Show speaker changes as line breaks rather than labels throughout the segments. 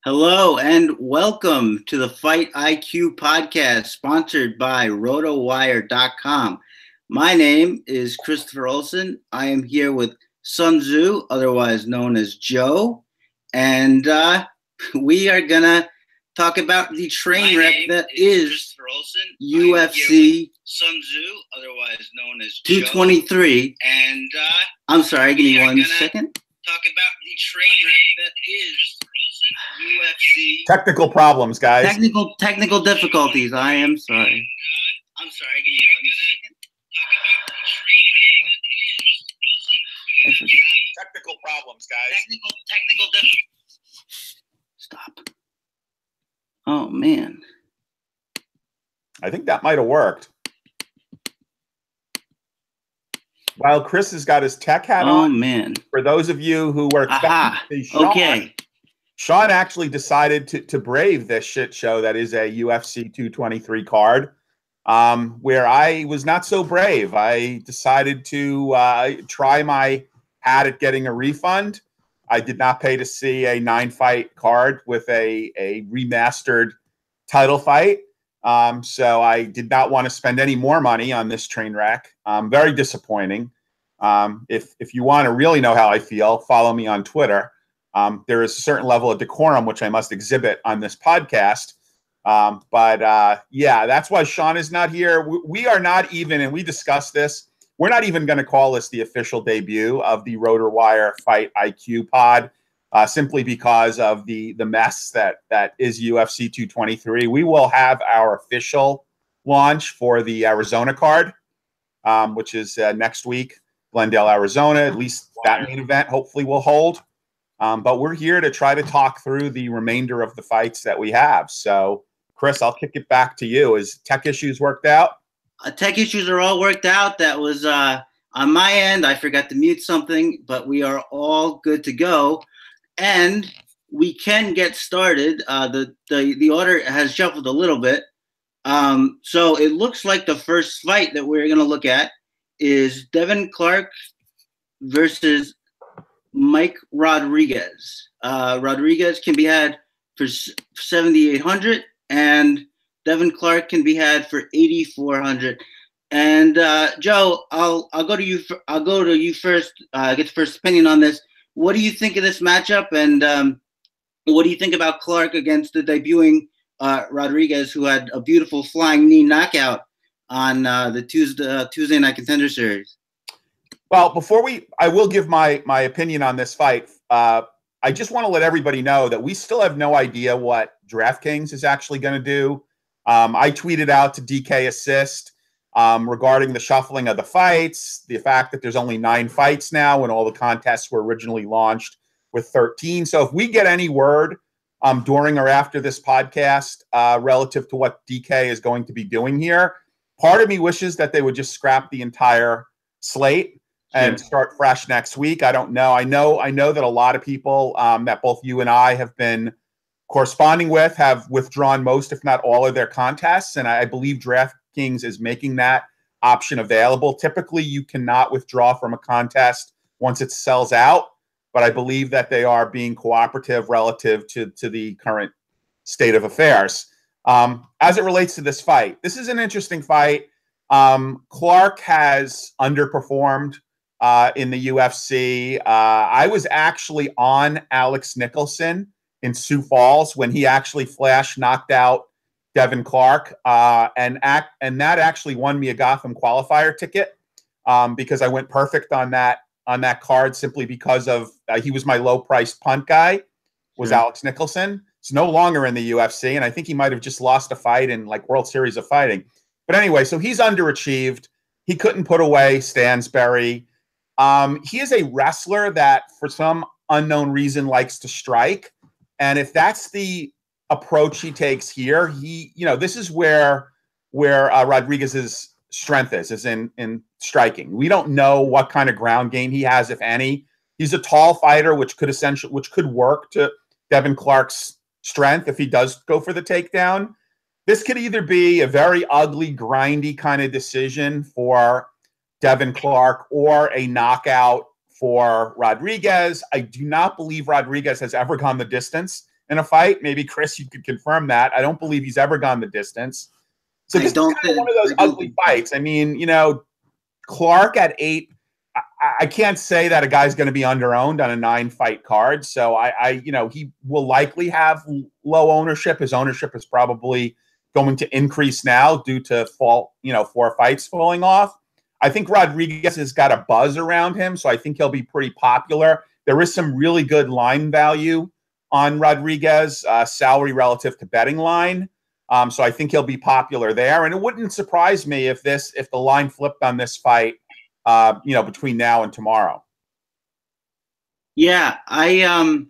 Hello and welcome to the Fight IQ podcast sponsored by RotoWire.com. My name is Christopher Olson. I am here with Sun Tzu, otherwise known as Joe, and we are going to talk about the train wreck that is UFC
Sun Tzu, otherwise known as
223.
And
I'm sorry, give me 1 second.
talk about the train wreck that is UFC.
Technical problems, guys.
Technical difficulties. I am sorry.
I'm sorry, give me 1 second. Talk about the train wreck that is
Technical problems, guys.
technical difficulties.
Stop. Oh, man.
I think that might have worked. While Chris has got his tech hat on.
Oh, man.
For those of you who were expecting to see Sean,
okay.
Sean actually decided to brave this shit show that is a UFC 223 card, where I was not so brave. I decided to try my hat at getting a refund. I did not pay to see a 9-fight card with a remastered title fight. So I did not want to spend any more money on this train wreck. Very disappointing. If you want to really know how I feel, follow me on Twitter. There is a certain level of decorum which I must exhibit on this podcast. Yeah, that's why Sean is not here. We are not even, and we discussed this, we're not even going to call this the official debut of the RotoWire Fight IQ pod, simply because of the mess that is UFC 223. We will have our official launch for the Arizona card, which is next week, Glendale, Arizona. At least that main event hopefully will hold. But we're here to try to talk through the remainder of the fights that we have. So, Chris, I'll kick it back to you. Is tech issues worked out?
Tech issues are all worked out. That was on my end. I forgot to mute something, but we are all good to go. And we can get started. The order has shuffled a little bit. So it looks like the first fight that we're going to look at is Devin Clark versus Mike Rodriguez. Rodriguez can be had for 7,800, and Devin Clark can be had for 8,400. And Joe, I'll go to you. I'll go to you first. Get the first opinion on this. What do you think of this matchup, and what do you think about Clark against the debuting Rodriguez, who had a beautiful flying knee knockout on the Tuesday Night Contender Series?
Well, I will give my opinion on this fight. I just want to let everybody know that we still have no idea what DraftKings is actually going to do. I tweeted out to DK Assist regarding the shuffling of the fights, the fact that there's only 9 fights now when all the contests were originally launched with 13. So if we get any word during or after this podcast relative to what DK is going to be doing here, part of me wishes that they would just scrap the entire slate and start fresh next week. I don't know. I know that a lot of people that both you and I have been corresponding with have withdrawn most, if not all, of their contests. And I believe DraftKings is making that option available. Typically, you cannot withdraw from a contest once it sells out. But I believe that they are being cooperative relative to the current state of affairs. As it relates to this fight, this is an interesting fight. Clark has underperformed in the UFC. I was actually on Alex Nicholson in Sioux Falls when he actually flash knocked out Devin Clark, and that actually won me a Gotham qualifier ticket because I went perfect on that card simply because of he was my low-priced punt guy, was Alex Nicholson. He's no longer in the UFC, and I think he might have just lost a fight in like World Series of Fighting. But anyway, so he's underachieved. He couldn't put away Stansberry. He is a wrestler that, for some unknown reason, likes to strike. And if that's the approach he takes here, this is where Rodriguez's strength is in striking. We don't know what kind of ground game he has, if any. He's a tall fighter, which could work to Devin Clark's strength if he does go for the takedown. This could either be a very ugly, grindy kind of decision for Devin Clark or a knockout for Rodriguez. I do not believe Rodriguez has ever gone the distance in a fight. Maybe Chris, you could confirm that. I don't believe he's ever gone the distance. So this is kind of one of those ugly fights. I mean, Clark at 8. I can't say that a guy's going to be underowned on a 9-fight card. So he will likely have low ownership. His ownership is probably going to increase now due to 4 fights falling off. I think Rodriguez has got a buzz around him, so I think he'll be pretty popular. There is some really good line value on Rodriguez, salary relative to betting line. So I think he'll be popular there. And it wouldn't surprise me if the line flipped on this fight, between now and tomorrow.
Yeah, I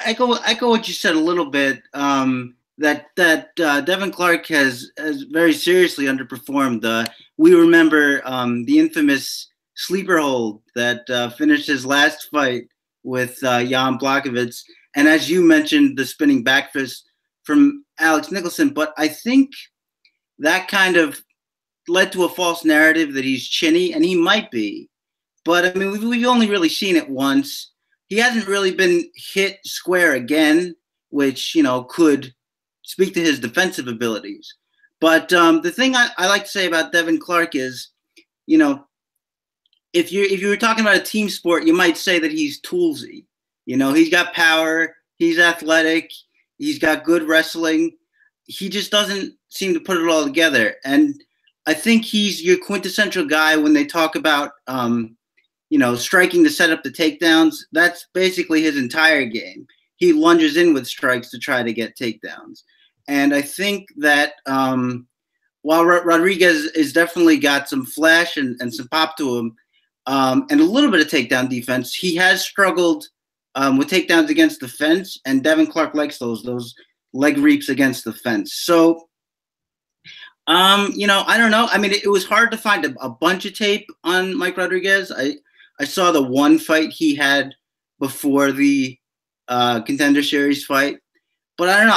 echo what you said a little bit. That Devin Clark has very seriously underperformed. We remember the infamous sleeper hold that finished his last fight with Jan Blachowicz, and as you mentioned, the spinning back fist from Alex Nicholson. But I think that kind of led to a false narrative that he's chinny, and he might be. But I mean, we've only really seen it once. He hasn't really been hit square again, which could speak to his defensive abilities. But the thing I like to say about Devin Clark is, if you were talking about a team sport, you might say that he's toolsy. He's got power, he's athletic, he's got good wrestling. He just doesn't seem to put it all together. And I think he's your quintessential guy when they talk about, striking to set up the takedowns. That's basically his entire game. He lunges in with strikes to try to get takedowns. And I think that while Rodriguez has definitely got some flash and some pop to him, and a little bit of takedown defense, he has struggled with takedowns against the fence, and Devin Clark likes those leg reaps against the fence. So, I don't know. I mean, it was hard to find a bunch of tape on Mike Rodriguez. I saw the one fight he had before the Contender Series fight. But I don't know.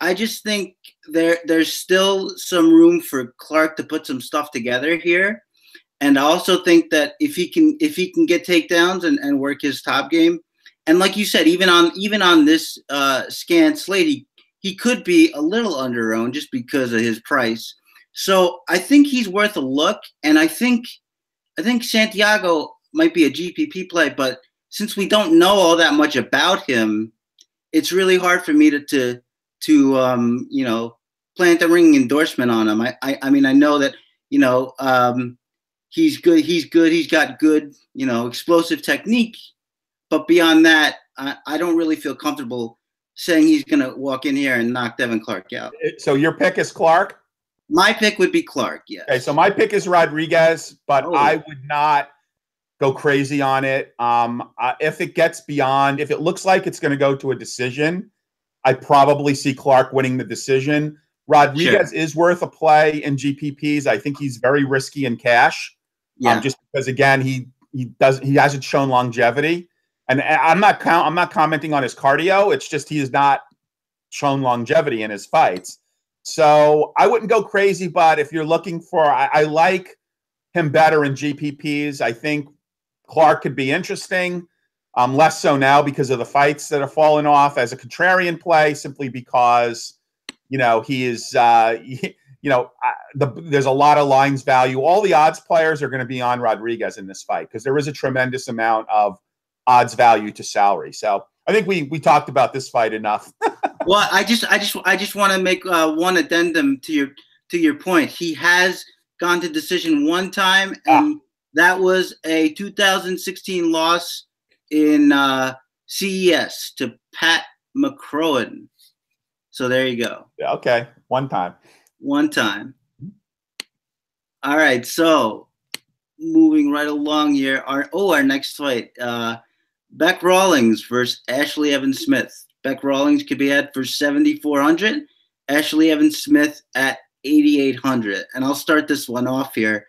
I just think there's still some room for Clark to put some stuff together here, and I also think that if he can get takedowns and work his top game, and like you said, even on this scant slate, he could be a little underowned just because of his price. So I think he's worth a look, and I think Santiago might be a GPP play, but since we don't know all that much about him, it's really hard for me to plant a ringing endorsement on him. I mean, I know that he's good. He's got good explosive technique, but beyond that, I don't really feel comfortable saying he's going to walk in here and knock Devin Clark out.
So your pick is Clark?
My pick would be Clark. Yes.
Okay, so my pick is Rodriguez, but I would not go crazy on it. If it looks like it's going to go to a decision, I probably see Clark winning the decision. Rodriguez is worth a play in GPPs. I think he's very risky in cash, just because again he hasn't shown longevity, and I'm not commenting on his cardio. It's just he has not shown longevity in his fights. So I wouldn't go crazy, but if you're looking for, I like him better in GPPs. I think Clark could be interesting. Less so now because of the fights that are falling off as a contrarian play, simply because, he is, there's a lot of lines value. All the odds players are going to be on Rodriguez in this fight because there is a tremendous amount of odds value to salary. So I think we talked about this fight enough.
Well, I just want to make one addendum to your point. He has gone to decision one time, and that was a 2016 loss in CES to Pat McCrohan. So there you go. Yeah,
okay. One time.
All right. So moving right along here. Our next fight. Beck Rawlings versus Ashley Evans Smith. Beck Rawlings could be had for 7,400. Ashley Evans Smith at 8,800. And I'll start this one off here.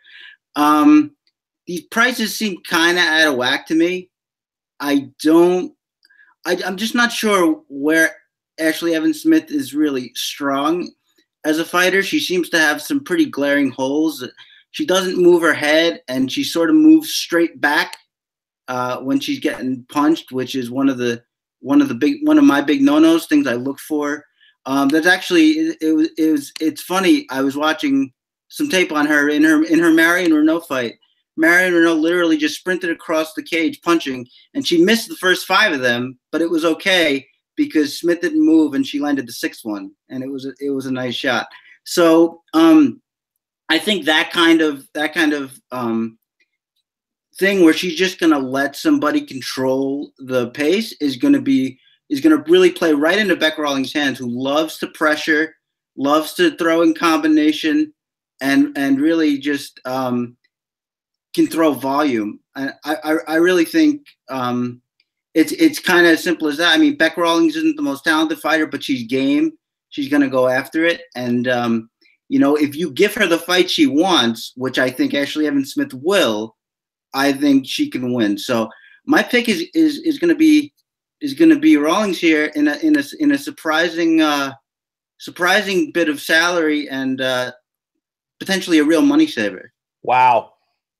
These prices seem kind of out of whack to me. I'm just not sure where Ashley Evans Smith is really strong as a fighter. She seems to have some pretty glaring holes. She doesn't move her head, and she sort of moves straight back when she's getting punched, which is one of the one of my big no-nos, things I look for. That's actually it's funny. I was watching some tape on her in her Marion Renault fight. Marion Renault literally just sprinted across the cage punching, and she missed the first 5 of them, but it was okay because Smith didn't move and she landed the 6th one, and it was a nice shot. So I think that kind of thing where she's just going to let somebody control the pace is going to really play right into Beck Rawlings' hands, who loves to pressure, loves to throw in combination, and really just can throw volume. I really think it's kind of as simple as that. I mean, Beck Rawlings isn't the most talented fighter, but she's game. She's going to go after it. And, if you give her the fight she wants, which I think Ashley Evans Smith will, I think she can win. So my pick is going to be Rawlings here in a surprising bit of salary and potentially a real money saver.
Wow.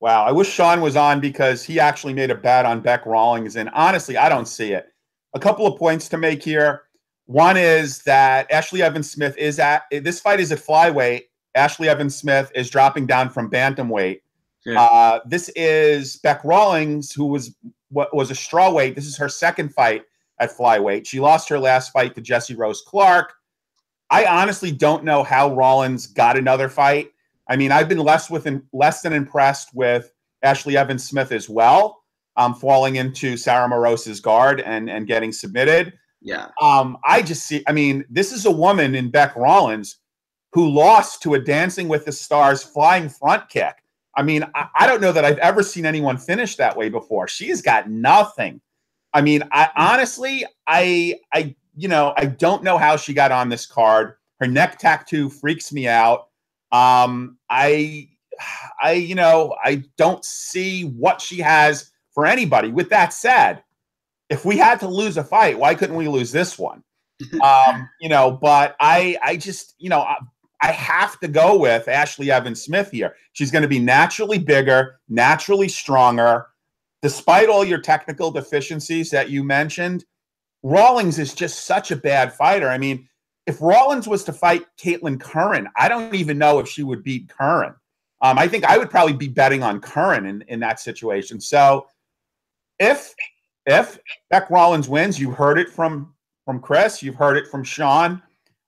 I wish Sean was on because he actually made a bet on Beck Rawlings, and honestly, I don't see it. A couple of points to make here. One is that Ashley Evans Smith this fight is at flyweight. Ashley Evans Smith is dropping down from bantamweight. Sure. This is Beck Rawlings, who was a strawweight. This is her second fight at flyweight. She lost her last fight to Jessie Rose Clark. I honestly don't know how Rawlings got another fight. I mean, I've been less than impressed with Ashley Evans Smith as well, falling into Sarah Morose's guard and getting submitted.
Yeah.
This is a woman in Beck Rawlings who lost to a Dancing with the Stars flying front kick. I mean, I don't know that I've ever seen anyone finish that way before. She's got nothing. I mean, I honestly don't know how she got on this card. Her neck tattoo freaks me out. I don't see what she has for anybody. With that said, if we had to lose a fight, why couldn't we lose this one? But I have to go with Ashley Evans Smith here. She's going to be naturally bigger, naturally stronger. Despite all your technical deficiencies that you mentioned, Rawlings is just such a bad fighter. I mean, if Rawlings was to fight Caitlin Curran, I don't even know if she would beat Curran. I think I would probably be betting on Curran in that situation. So if Beck Rawlings wins, you heard it from Chris, you've heard it from Sean,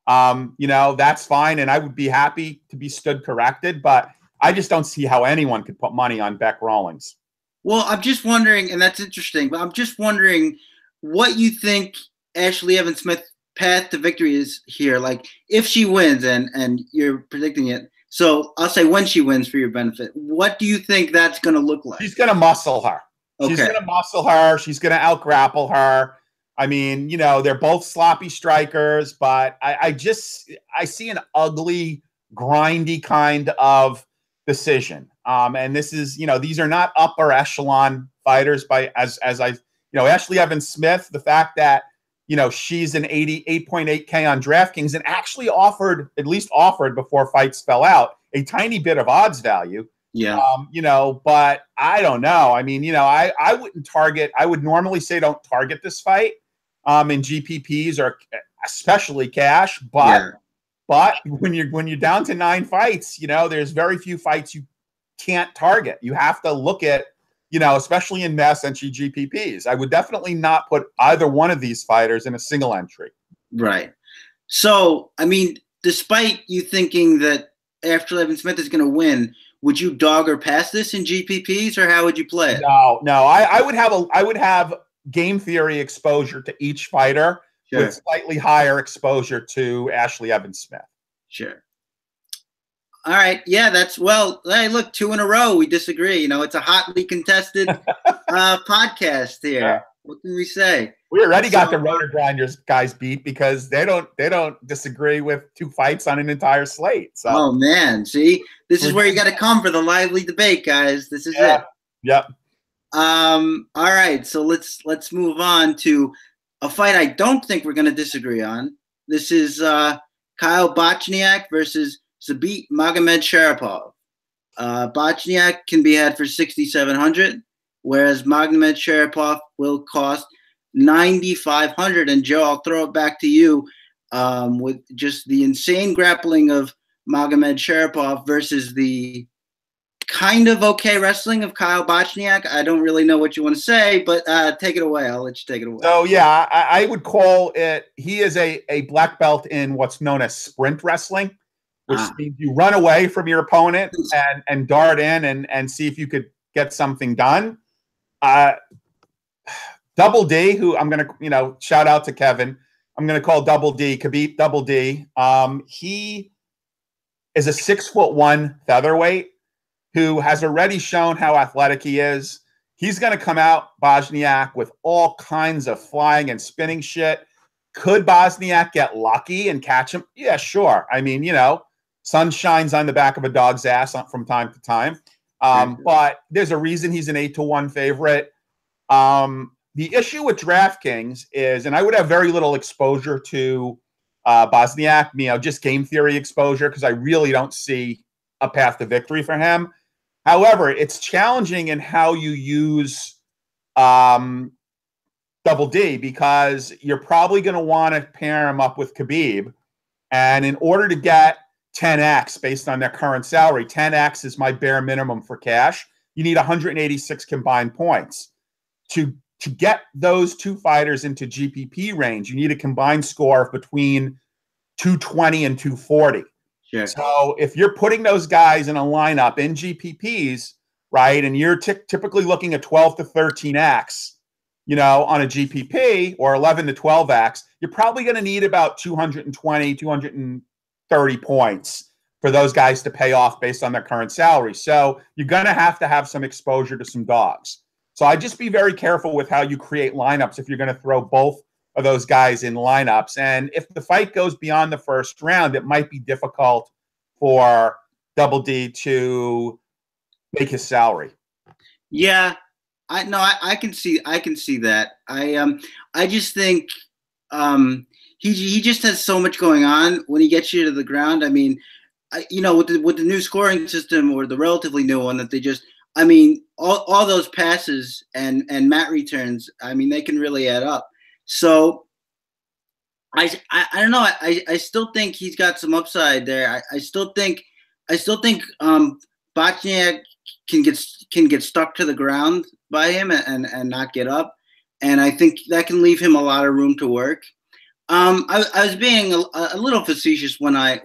that's fine. And I would be happy to be stood corrected, but I just don't see how anyone could put money on Beck Rawlings.
Well, I'm just wondering, and that's interesting, but I'm just wondering what you think Ashley Evans Smith path to victory is here. Like, if she wins, and you're predicting it, so I'll say when she wins for your benefit, what do you think that's going to look like?
She's going to muscle her. Okay. She's going to muscle her. She's going to out-grapple her. I mean, they're both sloppy strikers, but I see an ugly, grindy kind of decision. And this is, these are not upper echelon fighters Ashley Evans Smith, the fact that, she's an 88.8K on DraftKings and actually offered before fights fell out, a tiny bit of odds value.
Yeah.
But I don't know. I mean, I wouldn't target. I would normally say don't target this fight in GPPs or especially cash. But when you're down to 9 fights, there's very few fights you can't target. You have to look at, especially in mass entry GPPs. I would definitely not put either one of these fighters in a single entry.
Right. So, I mean, despite you thinking that Ashley Evans Smith is going to win, would you dog or pass this in GPPs, or how would you play it?
No. I would have game theory exposure to each fighter, sure, with slightly higher exposure to Ashley Evans Smith.
Sure. All right. Yeah, hey, look, 2 in a row. We disagree. It's a hotly contested podcast here. Yeah. What can we say?
We already got the Rotor Grinders guys beat because they don't disagree with 2 fights on an entire slate. So.
Oh man, see, this is where you got to come for the lively debate, guys. This is it.
Yep.
All right, so let's move on to a fight I don't think we're going to disagree on. This is Kyle Bochniak versus Zabit Magomedsharipov. Bochniak can be had for $6,700, whereas Magomedsharipov will cost 9,500. And Joe, I'll throw it back to you with just the insane grappling of Magomed Sharapov versus the kind of okay wrestling of Kyle Bochniak. I don't really know what you want to say, but take it away. I'll let you take it away.
So, yeah, I would call it, he is a black belt in what's known as sprint wrestling, which means you run away from your opponent and dart in and see if you could get something done. Double D, who I'm going to, shout out to Kevin. I'm going to call Double D, Khabib Double D. He is a 6'1" featherweight who has already shown how athletic he is. He's going to come out, Bosniak, with all kinds of flying and spinning shit. Could Bosniak get lucky and catch him? Yeah, sure. I mean, sun shines on the back of a dog's ass from time to time. But there's a reason he's an 8-1 favorite. The issue with DraftKings is, and I would have very little exposure to Bosniak, just game theory exposure, because I really don't see a path to victory for him. However, it's challenging in how you use Double D, because you're probably going to want to pair him up with Khabib. And in order to get 10x based on their current salary, 10x is my bare minimum for cash. You need 186 combined points. To get those two fighters into GPP range, you need a combined score of between 220 and 240.
Sure.
So if you're putting those guys in a lineup in GPPs, right, and you're typically looking at 12 to 13x, on a GPP, or 11 to 12x, you're probably going to need about 220, 230 points for those guys to pay off based on their current salary. So you're going to have some exposure to some dogs. So I just be very careful with how you create lineups if you're going to throw both of those guys in lineups. And if the fight goes beyond the first round, it might be difficult for Double D to make his salary.
Yeah, I can see that. I just think he just has so much going on when he gets you to the ground. I mean, with the new scoring system, or the relatively new one that they just, all those passes and mat returns, they can really add up. So I don't know. I still think he's got some upside there. I still think Bochniak can get stuck to the ground by him and not get up, and I think that can leave him a lot of room to work. I was being a little facetious when I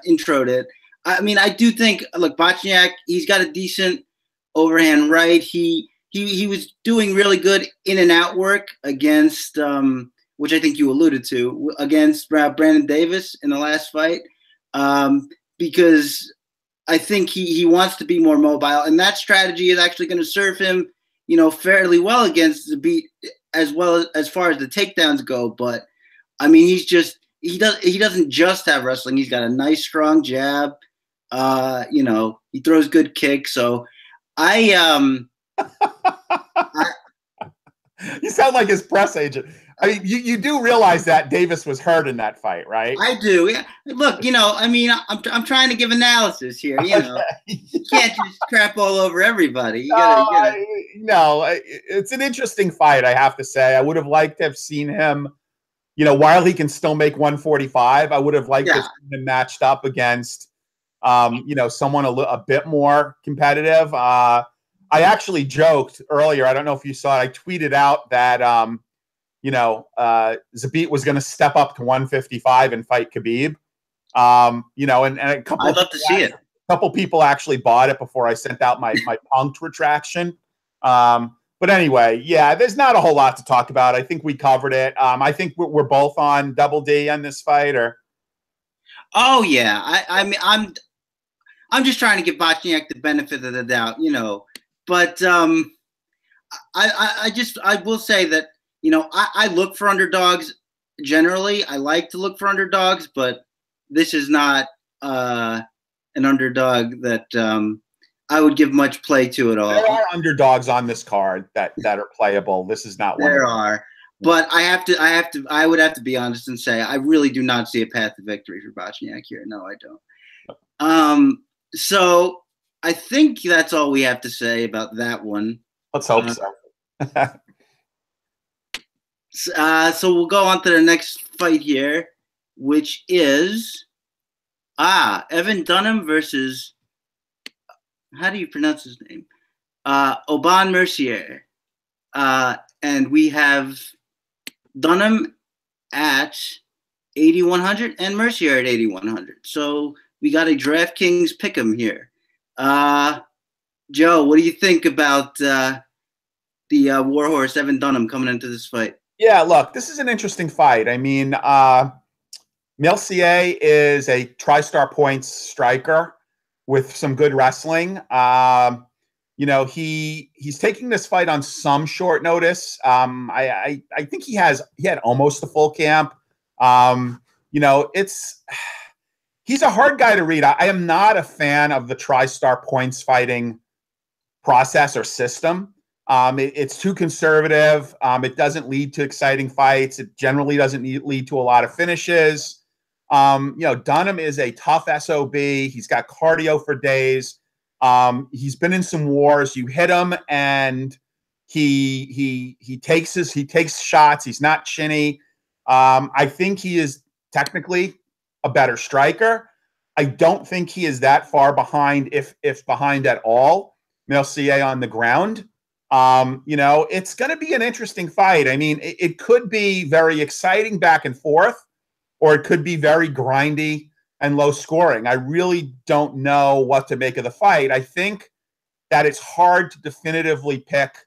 introed it. I do think, look, Bochniak, he's got a decent overhand right. He was doing really good in and out work against, which I think you alluded to, against Brandon Davis in the last fight, because I think he wants to be more mobile, and that strategy is actually going to serve him, fairly well against the beat, as well as far as the takedowns go. But he doesn't just have wrestling. He's got a nice strong jab. He throws good kicks. So you
sound like his press agent. You do realize that Davis was hurt in that fight, right?
I do. Yeah. Look, I'm trying to give analysis here.
Okay.
You can't just crap all over everybody.
No, it's an interesting fight, I have to say. I would have liked to have seen him, while he can still make 145. I would have liked to have seen him matched up against, someone a bit more competitive. I actually joked earlier. I don't know if you saw it. I tweeted out that, Zabit was going to step up to 155 and fight Khabib. And a couple.
I'd love to see it.
A couple people actually bought it before I sent out my punked retraction. But anyway, yeah, there's not a whole lot to talk about. I think we covered it. I think we're both on Double D on this fight, or.
Oh yeah, I'm just trying to give Bochniak the benefit of the doubt, But I will say that, I look for underdogs generally. I like to look for underdogs, but this is not an underdog that I would give much play to at all.
There are underdogs on this card that are playable. This is not one.
There are, but I would have to be honest and say I really do not see a path to victory for Bochniak here. No, I don't. So I think that's all we have to say about that one.
Let's hope so.
So we'll go on to the next fight here, which is Evan Dunham versus, how do you pronounce his name? Oban Mercier. And we have Dunham at 8,100 and Mercier at 8,100. So we got a DraftKings pick'em here. Joe, what do you think about the Warhorse Evan Dunham coming into this fight?
Yeah, look, this is an interesting fight. I mean, Mercier is a TriStar points striker with some good wrestling. He's taking this fight on some short notice. I think he had almost a full camp. He's a hard guy to read. I am not a fan of the TriStar points fighting process or system. It's too conservative. It doesn't lead to exciting fights. It generally doesn't lead to a lot of finishes. Dunham is a tough SOB. He's got cardio for days. He's been in some wars. You hit him and he takes shots. He's not chinny. I think he is technically a better striker. I don't think he is that far behind, if behind at all, Mercier on the ground. It's going to be an interesting fight. I mean, it could be very exciting back and forth, or it could be very grindy and low scoring. I really don't know what to make of the fight. I think that it's hard to definitively pick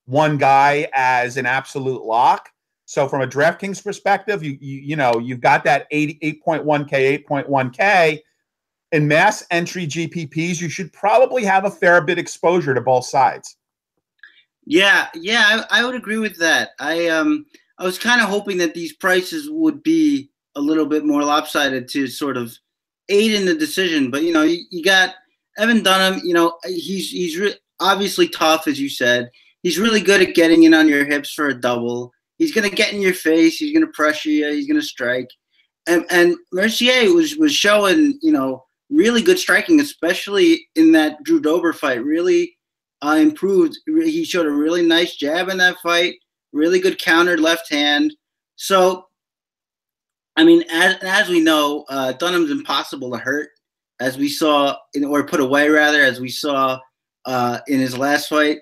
one guy as an absolute lock. So from a DraftKings perspective, you've got that 8.1K. In mass entry GPPs, you should probably have a fair bit exposure to both sides.
Yeah, I would agree with that. I was kind of hoping that these prices would be a little bit more lopsided to sort of aid in the decision. But you got Evan Dunham. He's obviously tough, as you said. He's really good at getting in on your hips for a double. He's going to get in your face. He's going to pressure you. He's going to strike. And Mercier was showing really good striking, especially in that Drew Dober fight. Really improved. He showed a really nice jab in that fight. Really good countered left hand. So, I mean, as we know, Dunham's impossible to hurt, as we saw or put away rather, as we saw in his last fight.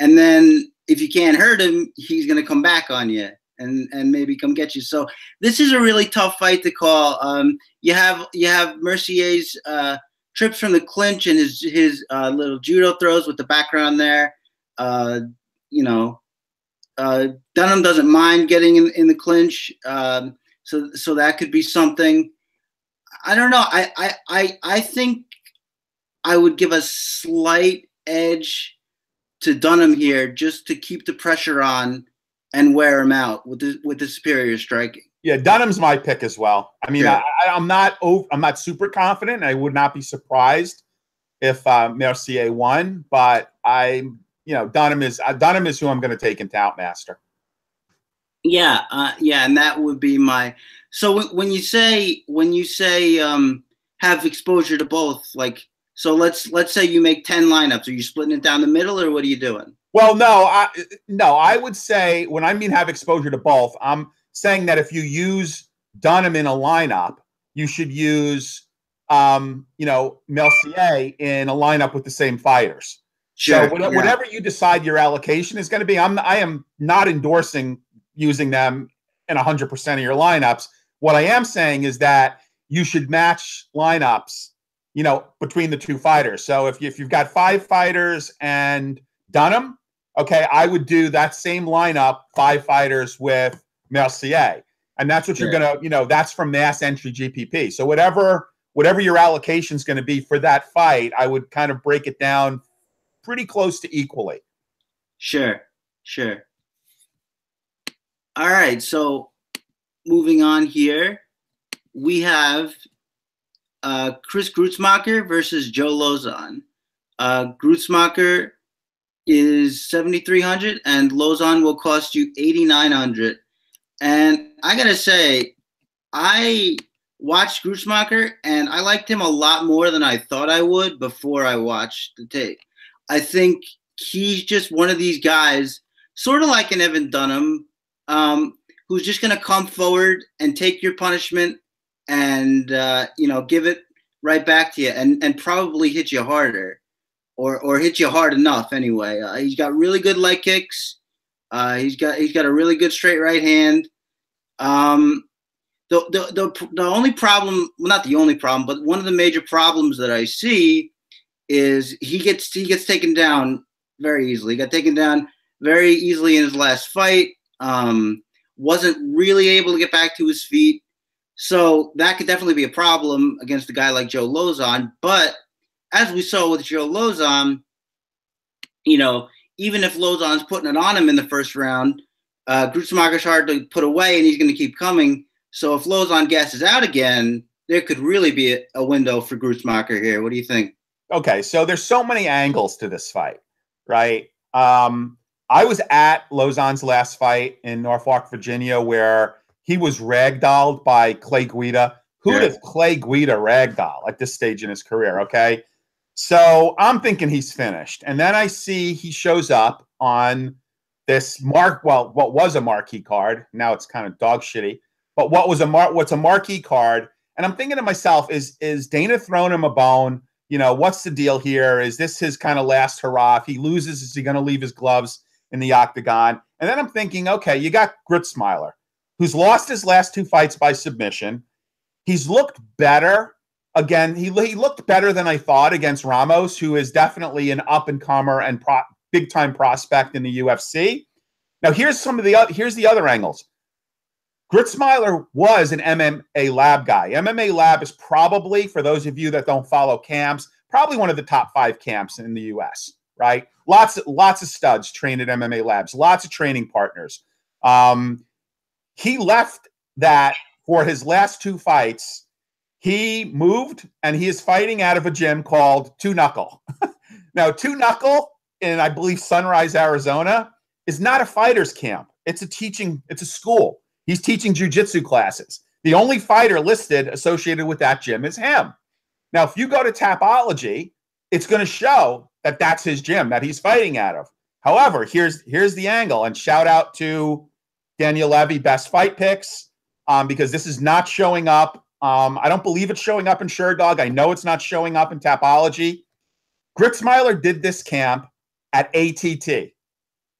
And then if you can't hurt him, he's going to come back on you and maybe come get you. So this is a really tough fight to call. You have Mercier's trips from the clinch and his little judo throws with the background there. Dunham doesn't mind getting in the clinch, so that could be something. I don't know. I think I would give a slight edge to Dunham here, just to keep the pressure on and wear him out with the superior striking.
Yeah, Dunham's my pick as well. I mean, sure. I'm not super confident. I would not be surprised if Mercier won, but Dunham is who I'm going to take into Outmaster.
Yeah, and that would be my. So when you say have exposure to both, like, so let's say you make 10 lineups. Are you splitting it down the middle, or what are you doing?
Well, no, I would say when I mean have exposure to both, I'm saying that if you use Dunham in a lineup, you should use Mercier in a lineup with the same fighters. Sure. So whatever you decide your allocation is going to be, I am not endorsing using them in 100% of your lineups. What I am saying is that you should match lineups, between the two fighters. So if you've got 5 fighters and Dunham, okay, I would do that same lineup, 5 fighters with Mercier. And that's what you're going to, that's from mass entry GPP. So whatever your allocation is going to be for that fight, I would kind of break it down pretty close to equally.
Sure. All right. So moving on here, we have Chris Grutzmacher versus Joe Lozon. Grutzmacher is 7,300 and Lozon will cost you 8,900. And I gotta say, I watched Grutzmacher and I liked him a lot more than I thought I would before I watched the tape. I think he's just one of these guys, sort of like an Evan Dunham, who's just going to come forward and take your punishment and give it right back to you and probably hit you harder or hit you hard enough anyway. He's got really good leg kicks. He's got a really good straight right hand. The only problem, well, not the only problem, but one of the major problems that I see is he gets taken down very easily. He got taken down very easily in his last fight. Wasn't really able to get back to his feet. So that could definitely be a problem against a guy like Joe Lozon. But as we saw with Joe Lozon, even if Lozon's putting it on him in the first round, Gruetzemacher's hard to put away, and he's going to keep coming. So if Lozon gasses out again, there could really be a window for Gruetzemacher here. What do you think?
Okay, so there's so many angles to this fight, right? I was at Lozon's last fight in Norfolk, Virginia, where he was ragdolled by Clay Guida. Who does Clay Guida ragdoll at this stage in his career, okay? So I'm thinking he's finished. And then I see he shows up on this what was a marquee card. Now it's kind of dog shitty. But what's a marquee card? And I'm thinking to myself, is Dana throwing him a bone? What's the deal here? Is this his kind of last hurrah? If he loses, is he going to leave his gloves in the octagon? And then I'm thinking, okay, you got Gruetzemacher, who's lost his last 2 fights by submission. He's looked better. Again, he looked better than I thought against Ramos, who is definitely an up-and-comer and big-time prospect in the UFC. Now, here's the other angles. Gruetzemacher was an MMA Lab guy. MMA Lab is probably, for those of you that don't follow camps, probably one of the top 5 camps in the U.S., right? Lots of studs train at MMA Labs, lots of training partners. He left that for his last 2 fights. He moved, and he is fighting out of a gym called Two Knuckle. Now, Two Knuckle in, I believe, Sunrise, Arizona, is not a fighter's camp. It's a school. He's teaching jiu-jitsu classes. The only fighter listed associated with that gym is him. Now, if you go to Tapology, it's going to show that that's his gym that he's fighting out of. However, here's the angle, and shout out to Daniel Levy, Best Fight Picks, because this is not showing up. I don't believe it's showing up in SureDog. I know it's not showing up in Tapology. Gruetzemacher did this camp at ATT.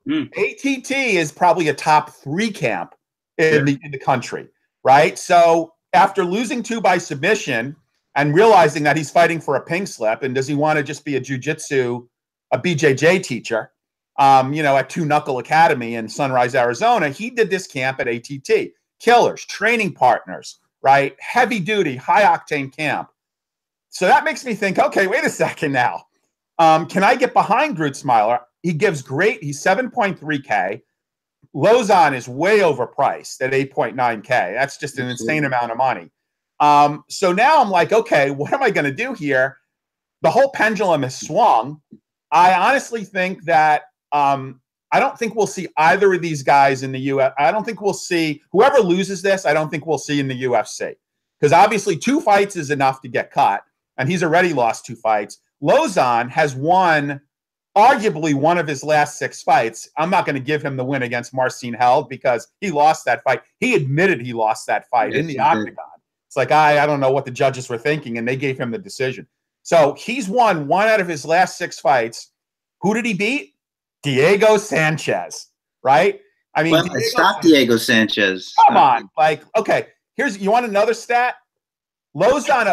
ATT is probably a top 3 camp in the country, right? So after losing 2 by submission and realizing that he's fighting for a pink slip, and does he want to just be a BJJ teacher, at Two Knuckle Academy in Sunrise, Arizona, he did this camp at ATT. Killers, training partners, right? Heavy duty, high octane camp. So that makes me think, okay, wait a second now. Can I get behind Gruetzemacher? He's 7.3K. Lozon is way overpriced at 8.9K. That's just an insane amount of money. So now I'm like, okay, what am I going to do here? The whole pendulum has swung. I honestly think that I don't think we'll see either of these guys in the UFC. I don't think we'll see whoever loses this. I don't think we'll see in the UFC, because obviously 2 fights is enough to get cut, and he's already lost 2 fights. Lozon has won arguably one of his last 6 fights. I'm not going to give him the win against Marcin Held because he lost that fight. He admitted he lost that fight in the octagon. It's like, I don't know what the judges were thinking, and they gave him the decision. So he's won 1 out of his last 6 fights. Who did he beat? Diego Sanchez, right? I mean,
Diego Sanchez.
Come on. Like, okay, you want another stat? Lozon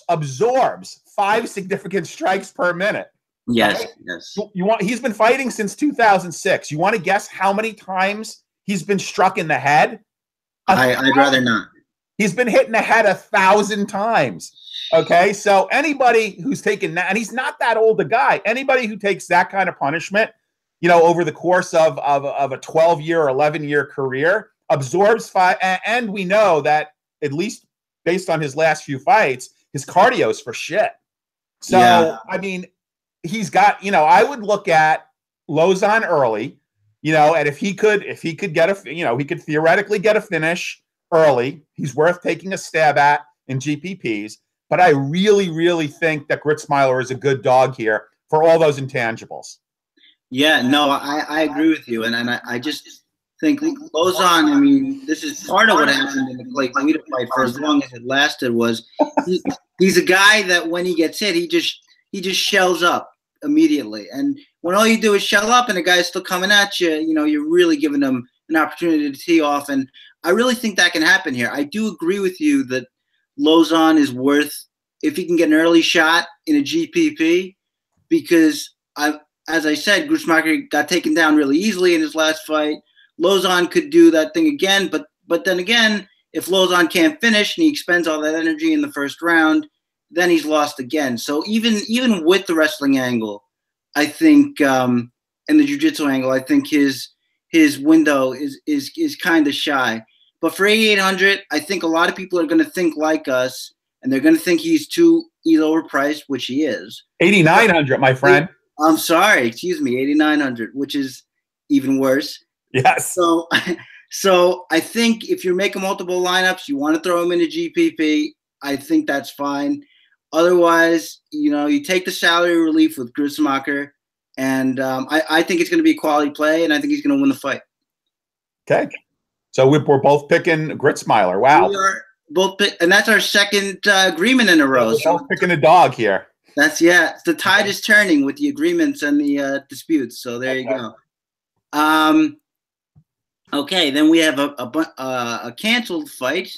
absorbs 5 significant strikes per minute.
Yes,
right?
yes.
He's been fighting since 2006. You want to guess how many times he's been struck in the head?
I'd rather not.
He's been hit in the head 1,000 times. Okay, so anybody who's taken that, and he's not that old a guy, anybody who takes that kind of punishment, over the course of a 12-year or 11-year career, absorbs 5, and we know that, at least based on his last few fights, his cardio's for shit. So, yeah. I mean, he's got, I would look at Lozon early, and if he could get he could theoretically get a finish early. He's worth taking a stab at in GPPs. But I really, really think that Gruetzemacher is a good dog here for all those intangibles.
Yeah, no, I agree with you. And I just, think Lozon, I mean, this is part of what happened in the Clay Guida fight for as long as it lasted was he's a guy that when he gets hit, he just shells up immediately. And when all you do is shell up and the guy's still coming at you, you're really giving him an opportunity to tee off. And I really think that can happen here. I do agree with you that Lozon is worth, if he can get an early shot in a GPP, because as I said, Grutzmacher got taken down really easily in his last fight. Lozon could do that thing again, but then again, if Lozon can't finish and he expends all that energy in the first round, then he's lost again. So even with the wrestling angle, I think, and the jiu-jitsu angle, I think his window is kind of shy. But for 8,800, I think a lot of people are going to think like us, and they're going to think he's overpriced, which he is.
8,900, my friend.
I'm sorry, excuse me, 8,900, which is even worse.
Yes.
So I think if you're making multiple lineups, you want to throw him in a GPP. I think that's fine. Otherwise, you take the salary relief with Grutzmacher, and I think it's going to be a quality play, and I think he's going to win the fight.
Okay. So we're both picking Gritzmeiler. Wow.
We are both and that's our second agreement in a row.
We're both picking a dog here.
The tide is turning with the agreements and the disputes. So there you go. Okay, then we have a canceled fight,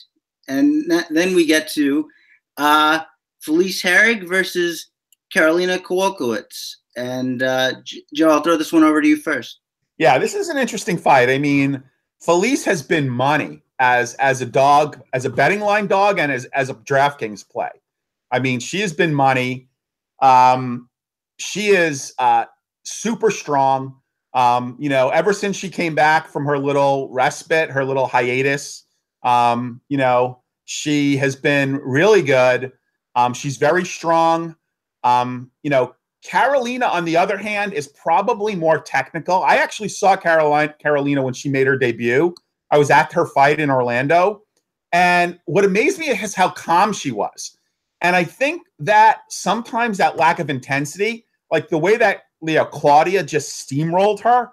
and then we get to Felice Herrig versus Karolina Kowalkiewicz. And Joe, I'll throw this one over to you first.
Yeah, this is an interesting fight. I mean, Felice has been money as a dog, as a betting line dog, and as a DraftKings play. I mean, she has been money. She is super strong. Ever since she came back from her little respite, her little hiatus, she has been really good. She's very strong. Karolina, on the other hand, is probably more technical. I actually saw Karolina when she made her debut. I was at her fight in Orlando. And what amazed me is how calm she was. And I think that sometimes that lack of intensity, like the way that Claudia just steamrolled her,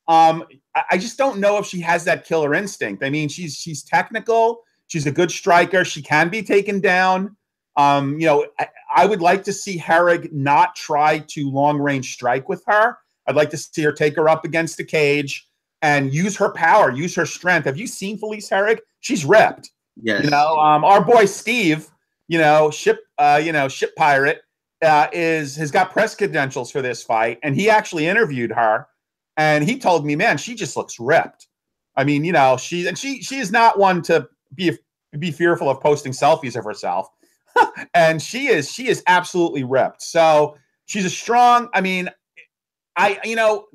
I just don't know if she has that killer instinct. I mean, she's technical. She's a good striker. She can be taken down. I would like to see Herrig not try to long-range strike with her. I'd like to see her take her up against the cage and use her power, use her strength. Have you seen Felice Herrig? She's ripped.
Yes.
Our boy Steve, ship pirate, has got press credentials for this fight, and he actually interviewed her, and he told me, man, she just looks ripped. I mean, she is not one to be fearful of posting selfies of herself. And she is absolutely ripped. So she's a strong, I mean,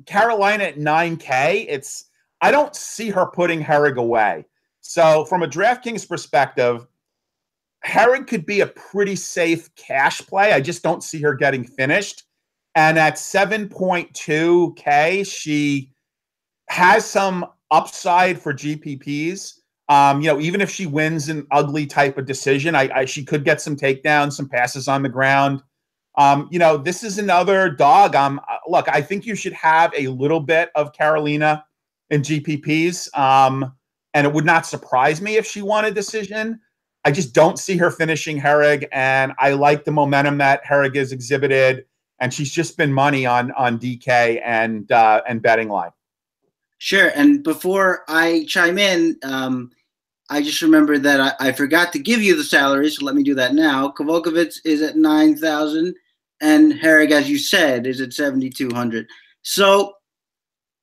Carolina at 9K, I don't see her putting Herrig away. So from a DraftKings perspective, Herrig could be a pretty safe cash play. I just don't see her getting finished. And at 7.2K, she has some upside for GPPs. Even if she wins an ugly type of decision, she could get some takedowns, some passes on the ground. This is another dog. Look, I think you should have a little bit of Karolina in GPPs. And it would not surprise me if she won a decision. I just don't see her finishing Herrig. And I like the momentum that Herrig has exhibited. And she's just been money on DK and betting line.
Sure. And before I chime in, I just remembered that I forgot to give you the salary, so let me do that now. Kowalkiewicz is at 9,000, and Herrig, as you said, is at 7,200. So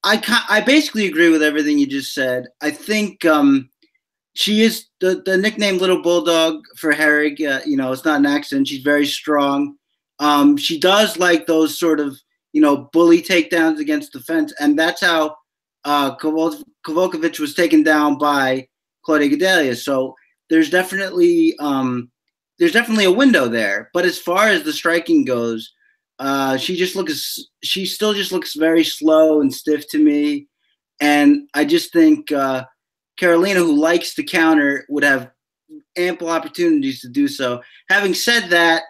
I basically agree with everything you just said. I think she is the nickname Little Bulldog for Herrig. It's not an accident. She's very strong. She does like those sort of bully takedowns against the fence, and that's how Kowalkiewicz was taken down by Claudia Gadelha. So there's definitely a window there. But as far as the striking goes, she still just looks very slow and stiff to me. And I just think Karolina, who likes to counter, would have ample opportunities to do so. Having said that,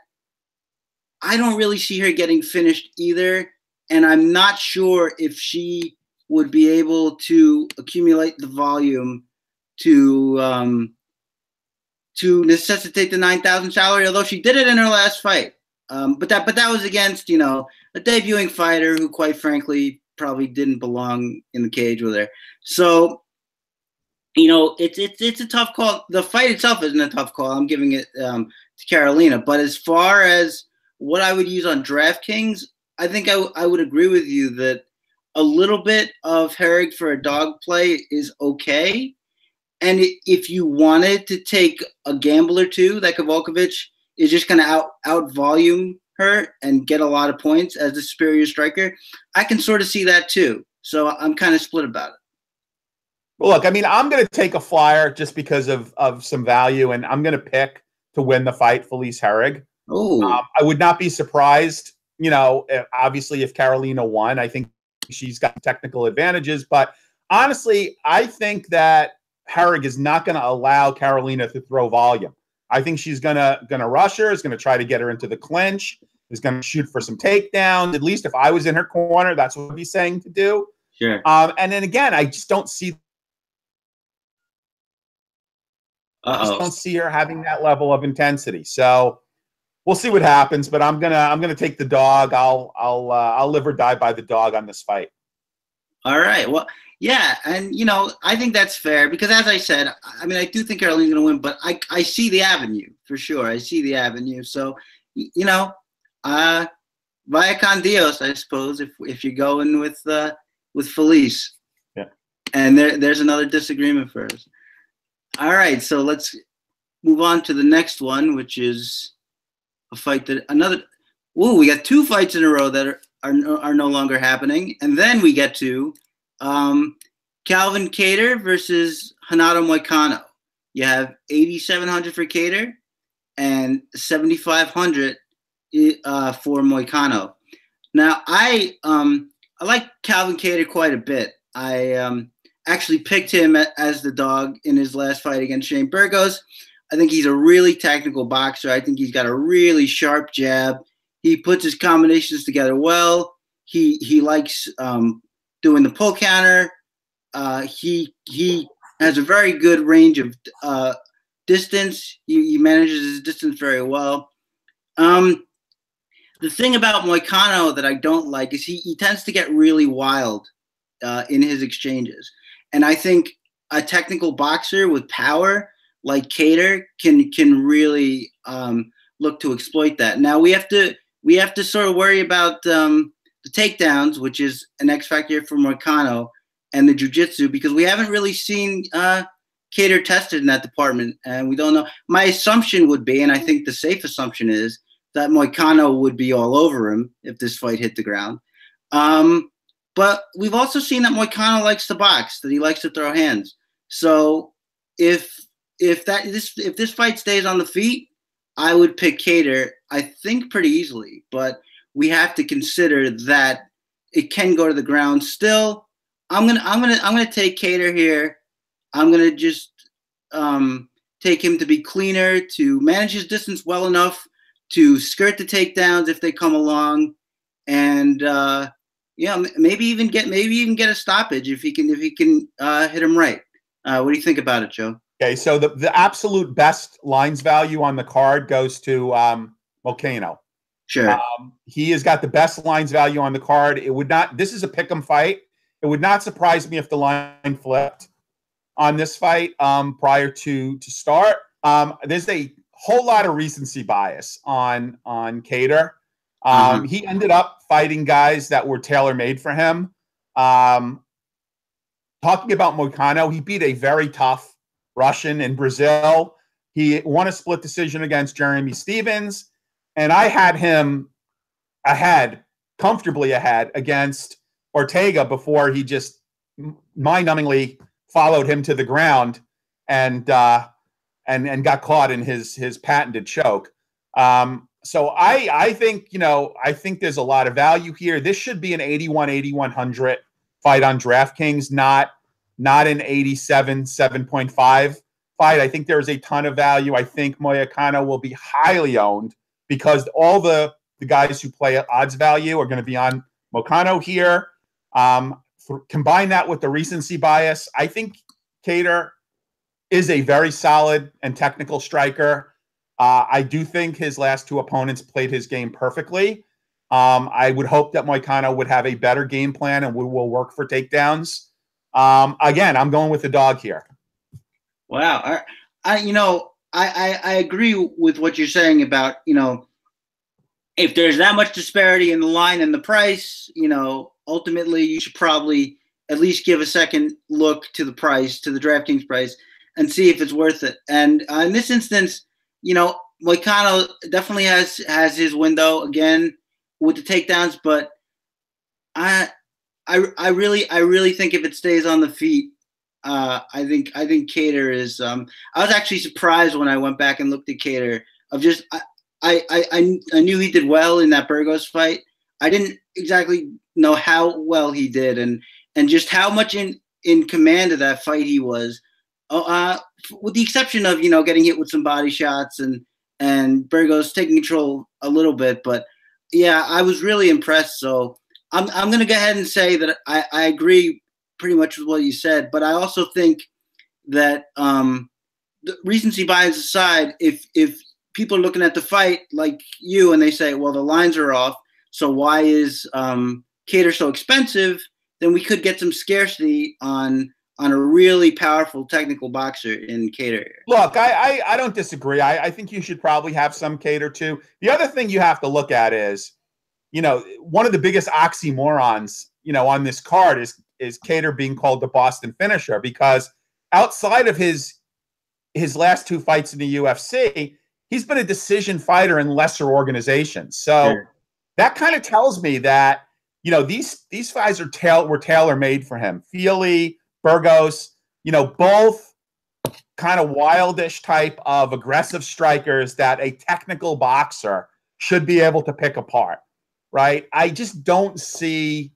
I don't really see her getting finished either. And I'm not sure if she would be able to accumulate the volume to necessitate the 9,000 salary, although she did it in her last fight. But that was against, a debuting fighter who, quite frankly, probably didn't belong in the cage with her. So, it's a tough call. The fight itself isn't a tough call. I'm giving it to Carolina. But as far as what I would use on DraftKings, I think I would agree with you that a little bit of Herrig for a dog play is okay. And if you wanted to take a gamble or two, that Kowalkiewicz is just going to out volume her and get a lot of points as the superior striker, I can sort of see that too. So I'm kind of split about it.
Well, look, I mean, I'm going to take a flyer just because of some value, and I'm going to pick to win the fight, Felice Herrig.
Oh,
I would not be surprised, obviously if Carolina won. I think she's got technical advantages, but honestly, I think that Herrig is not going to allow Carolina to throw volume. I think she's gonna rush her, is going to try to get her into the clinch, is going to shoot for some takedowns. At least if I was in her corner, that's what I'd be saying to do.
sure.
And then again, I just don't see her having that level of intensity. So we'll see what happens. But I'm gonna take the dog. I'll live or die by the dog on this fight.
All right. Well, yeah, and I think that's fair because, as I said, I mean, I do think Carolina's going to win, but I see the avenue for sure. I see the avenue. So, via con Dios, I suppose, if you're going with Felice.
Yeah. And
there's another disagreement for us. All right, so let's move on to the next one, which is a fight that we got two fights in a row that are no longer happening, and then we get to Calvin Kattar versus Renato Moicano. You have 8,700 for Kattar and 7,500 for Moicano. Now, I like Calvin Kattar quite a bit. I actually picked him as the dog in his last fight against Shane Burgos. I think he's a really technical boxer. I think he's got a really sharp jab. He puts his combinations together well. He likes doing the pull counter. He has a very good range of distance. He manages his distance very well. The thing about Moicano that I don't like is he tends to get really wild in his exchanges. And I think a technical boxer with power like Kattar can really look to exploit that. Now we have to sort of worry about the takedowns, which is an X factor for Moicano, and the jiu-jitsu, because we haven't really seen Kattar tested in that department, and we don't know. My assumption would be, and I think the safe assumption is, that Moicano would be all over him if this fight hit the ground. But we've also seen that Moicano likes to box, that he likes to throw hands. So if this fight stays on the feet, I would pick Kattar, I think, pretty easily. But we have to consider that it can go to the ground still. I'm gonna take Kattar here. I'm gonna just take him to be cleaner, to manage his distance well enough to skirt the takedowns if they come along, and maybe even get a stoppage if he can hit him right. What do you think about it, Joe?
Okay, so the absolute best lines value on the card goes to Moicano.
Sure.
He has got the best lines value on the card. This is a pick'em fight. It would not surprise me if the line flipped on this fight prior to start. There's a whole lot of recency bias on Kattar. He ended up fighting guys that were tailor-made for him. Talking about Moicano, he beat a very tough Russian in Brazil. He won a split decision against Jeremy Stevens, and I had him comfortably ahead against Ortega before he just mind-numbingly followed him to the ground and got caught in his patented choke. So I think there's a lot of value here. This should be an 8,100 fight on DraftKings, not an 87.7 fight. I think there's a ton of value. I think Moicano will be highly owned because all the guys who play at odds value are going to be on Moicano here. combine that with the recency bias, I think Kattar is a very solid and technical striker. I do think his last two opponents played his game perfectly. I would hope that Moicano would have a better game plan and we will work for takedowns. Again, I'm going with the dog here.
Wow. I agree with what you're saying about, if there's that much disparity in the line and the price, ultimately you should probably at least give a second look to the price, to the DraftKings price, and see if it's worth it. And in this instance, Moicano definitely has his window again with the takedowns, but I really think if it stays on the feet, I think Kattar is. I was actually surprised when I went back and looked at Kattar. I knew he did well in that Burgos fight. I didn't exactly know how well he did, and just how much in command of that fight he was. With the exception of getting hit with some body shots and Burgos taking control a little bit, but yeah, I was really impressed. So I'm going to go ahead and say that I agree pretty much with what you said, but I also think that the recency bias aside, if people are looking at the fight like you and they say, well, the lines are off, so why is Kattar so expensive? Then we could get some scarcity on a really powerful technical boxer in Kattar.
Look, I don't disagree. I think you should probably have some Kattar too. The other thing you have to look at is, one of the biggest oxymorons, on this card is Kattar being called the Boston finisher, because outside of his last two fights in the UFC, he's been a decision fighter in lesser organizations. So that kind of tells me that, these fights were tailor-made for him. Feely, Burgos, both kind of wildish type of aggressive strikers that a technical boxer should be able to pick apart, right? I just don't see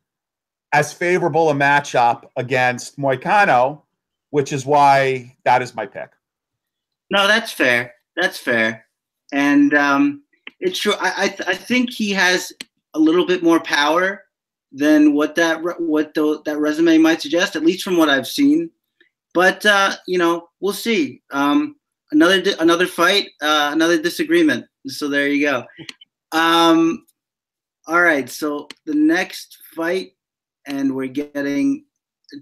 as favorable a matchup against Moicano, which is why that is my pick.
No, that's fair. That's fair. And it's true. I think he has a little bit more power than what that resume might suggest, at least from what I've seen. But we'll see. Another fight, another disagreement. So there you go. All right. So the next fight, and we're getting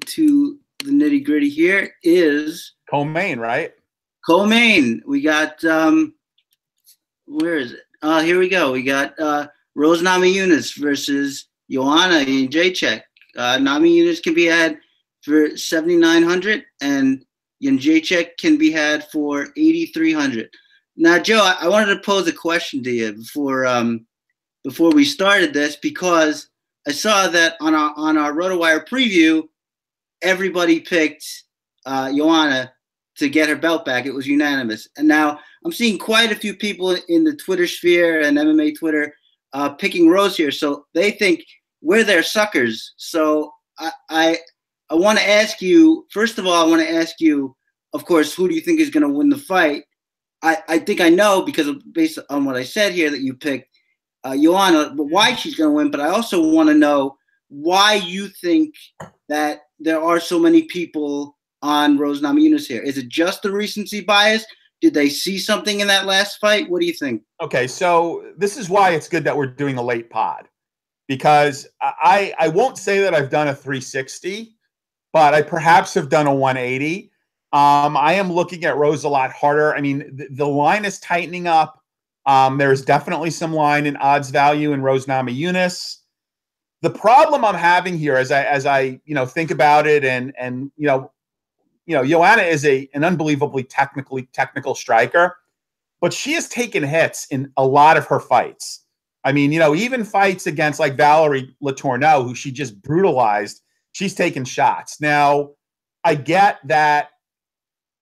to the nitty gritty here, is
Co-main, right?
Co-main. We got where is it? Here we go. We got Rose Namajunas versus Joanna Jędrzejczyk. Namajunas can be had for 7,900, and Jędrzejczyk can be had for 8,300. Now, Joe, I wanted to pose a question to you before we started this, because I saw that on our RotoWire preview, everybody picked Joanna to get her belt back. It was unanimous. And now I'm seeing quite a few people in the Twitter sphere and MMA Twitter picking Rose here. So they think we're their suckers. So I want to ask you, first of all, of course, who do you think is going to win the fight? I think I know, because based on what I said here, that you picked Joanna, but why she's going to win. But I also want to know why you think that there are so many people on Rose Namajunas here. Is it just the recency bias? Did they see something in that last fight? What do you think?
Okay, so this is why it's good that we're doing a late pod, because I won't say that I've done a 360, but I perhaps have done a 180. I am looking at Rose a lot harder. I mean, the line is tightening up. There's definitely some line in odds value in Rose Namajunas. The problem I'm having here, as I think about it, and Joanna is an unbelievably technical striker, but she has taken hits in a lot of her fights. I mean, even fights against like Valerie Letourneau, who she just brutalized, she's taken shots. Now, I get that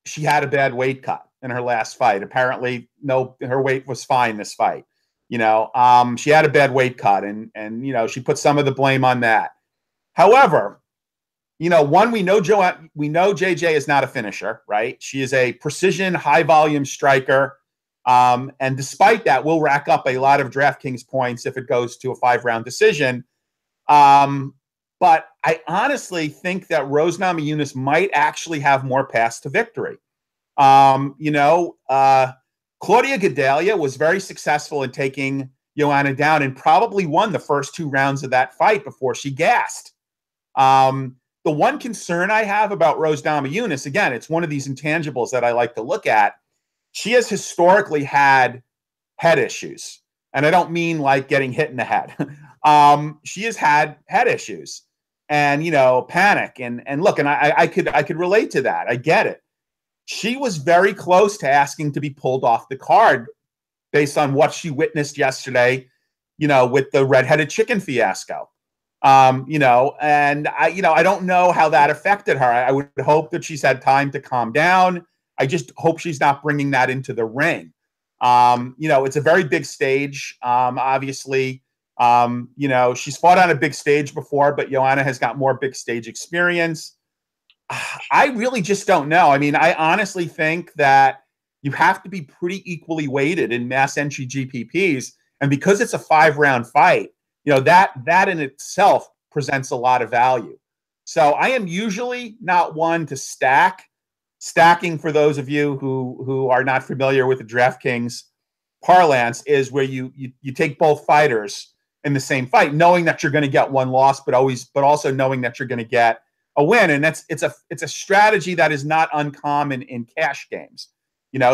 she had a bad weight cut in her last fight. Apparently, her weight was fine this fight. She had a bad weight cut, and she put some of the blame on that. However, we know JJ is not a finisher, right? She is a precision, high volume striker. And despite that, will rack up a lot of DraftKings points if it goes to a 5-round decision. But I honestly think that Rose Namajunas might actually have more paths to victory. Claudia Gadelha was very successful in taking Joanna down and probably won the first 2 rounds of that fight before she gassed. The one concern I have about Rose Namajunas, again, it's one of these intangibles that I like to look at. She has historically had head issues. And I don't mean like getting hit in the head. She has had head issues and, panic. And look, and I could relate to that. I get it. She was very close to asking to be pulled off the card based on what she witnessed yesterday, with the redheaded chicken fiasco. And I don't know how that affected her. I would hope that she's had time to calm down. I just hope she's not bringing that into the ring. It's a very big stage. Obviously, she's fought on a big stage before, but Joanna has got more big stage experience. I really just don't know. I mean, I honestly think that you have to be pretty equally weighted in mass entry GPPs. And because it's a 5-round fight, that in itself presents a lot of value. So I am usually not one to stack. Stacking, for those of you who are not familiar with the DraftKings parlance, is where you take both fighters in the same fight, knowing that you're going to get one loss, but also knowing that you're going to get a win. And it's a strategy that is not uncommon in cash games.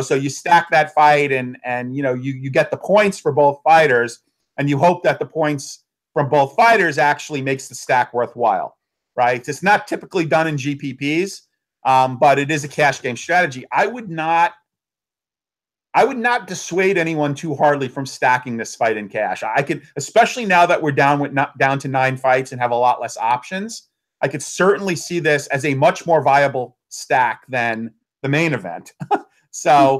So you stack that fight and you get the points for both fighters, and you hope that the points from both fighters actually makes the stack worthwhile, right? It's not typically done in GPPs. But it is a cash game strategy. I would not dissuade anyone too hardly from stacking this fight in cash. I could, especially now that we're down to 9 fights and have a lot less options, I could certainly see this as a much more viable stack than the main event. So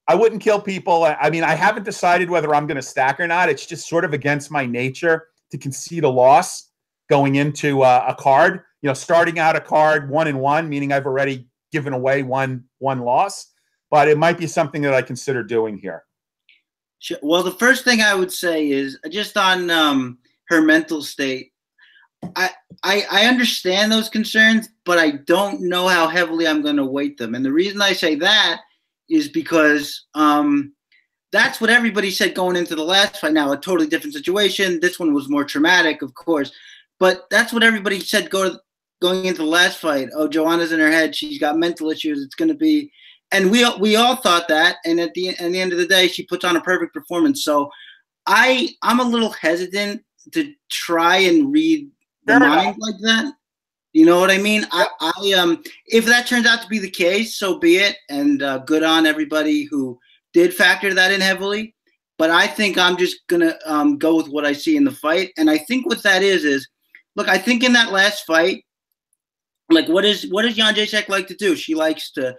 I wouldn't kill people. I mean, I haven't decided whether I'm going to stack or not. It's just sort of against my nature to concede a loss going into a card. Starting out a card 1-1, meaning I've already given away one loss, but it might be something that I consider doing here.
Well, the first thing I would say is just on her mental state. I understand those concerns, but I don't know how heavily I'm going to weight them. And the reason I say that is because that's what everybody said going into the last fight. Now, a totally different situation. This one was more traumatic, of course. But that's what everybody said going into the last fight. Oh, Joanna's in her head. She's got mental issues. It's going to be – and we all thought that. And at the end of the day, she puts on a perfect performance. So I'm a little hesitant to try and read the mind like that. You know what I mean? I if that turns out to be the case, so be it. And good on everybody who did factor that in heavily. But I think I'm just going to go with what I see in the fight. And I think what that is – look, I think in that last fight, like what does Jan Jacek like to do? She likes to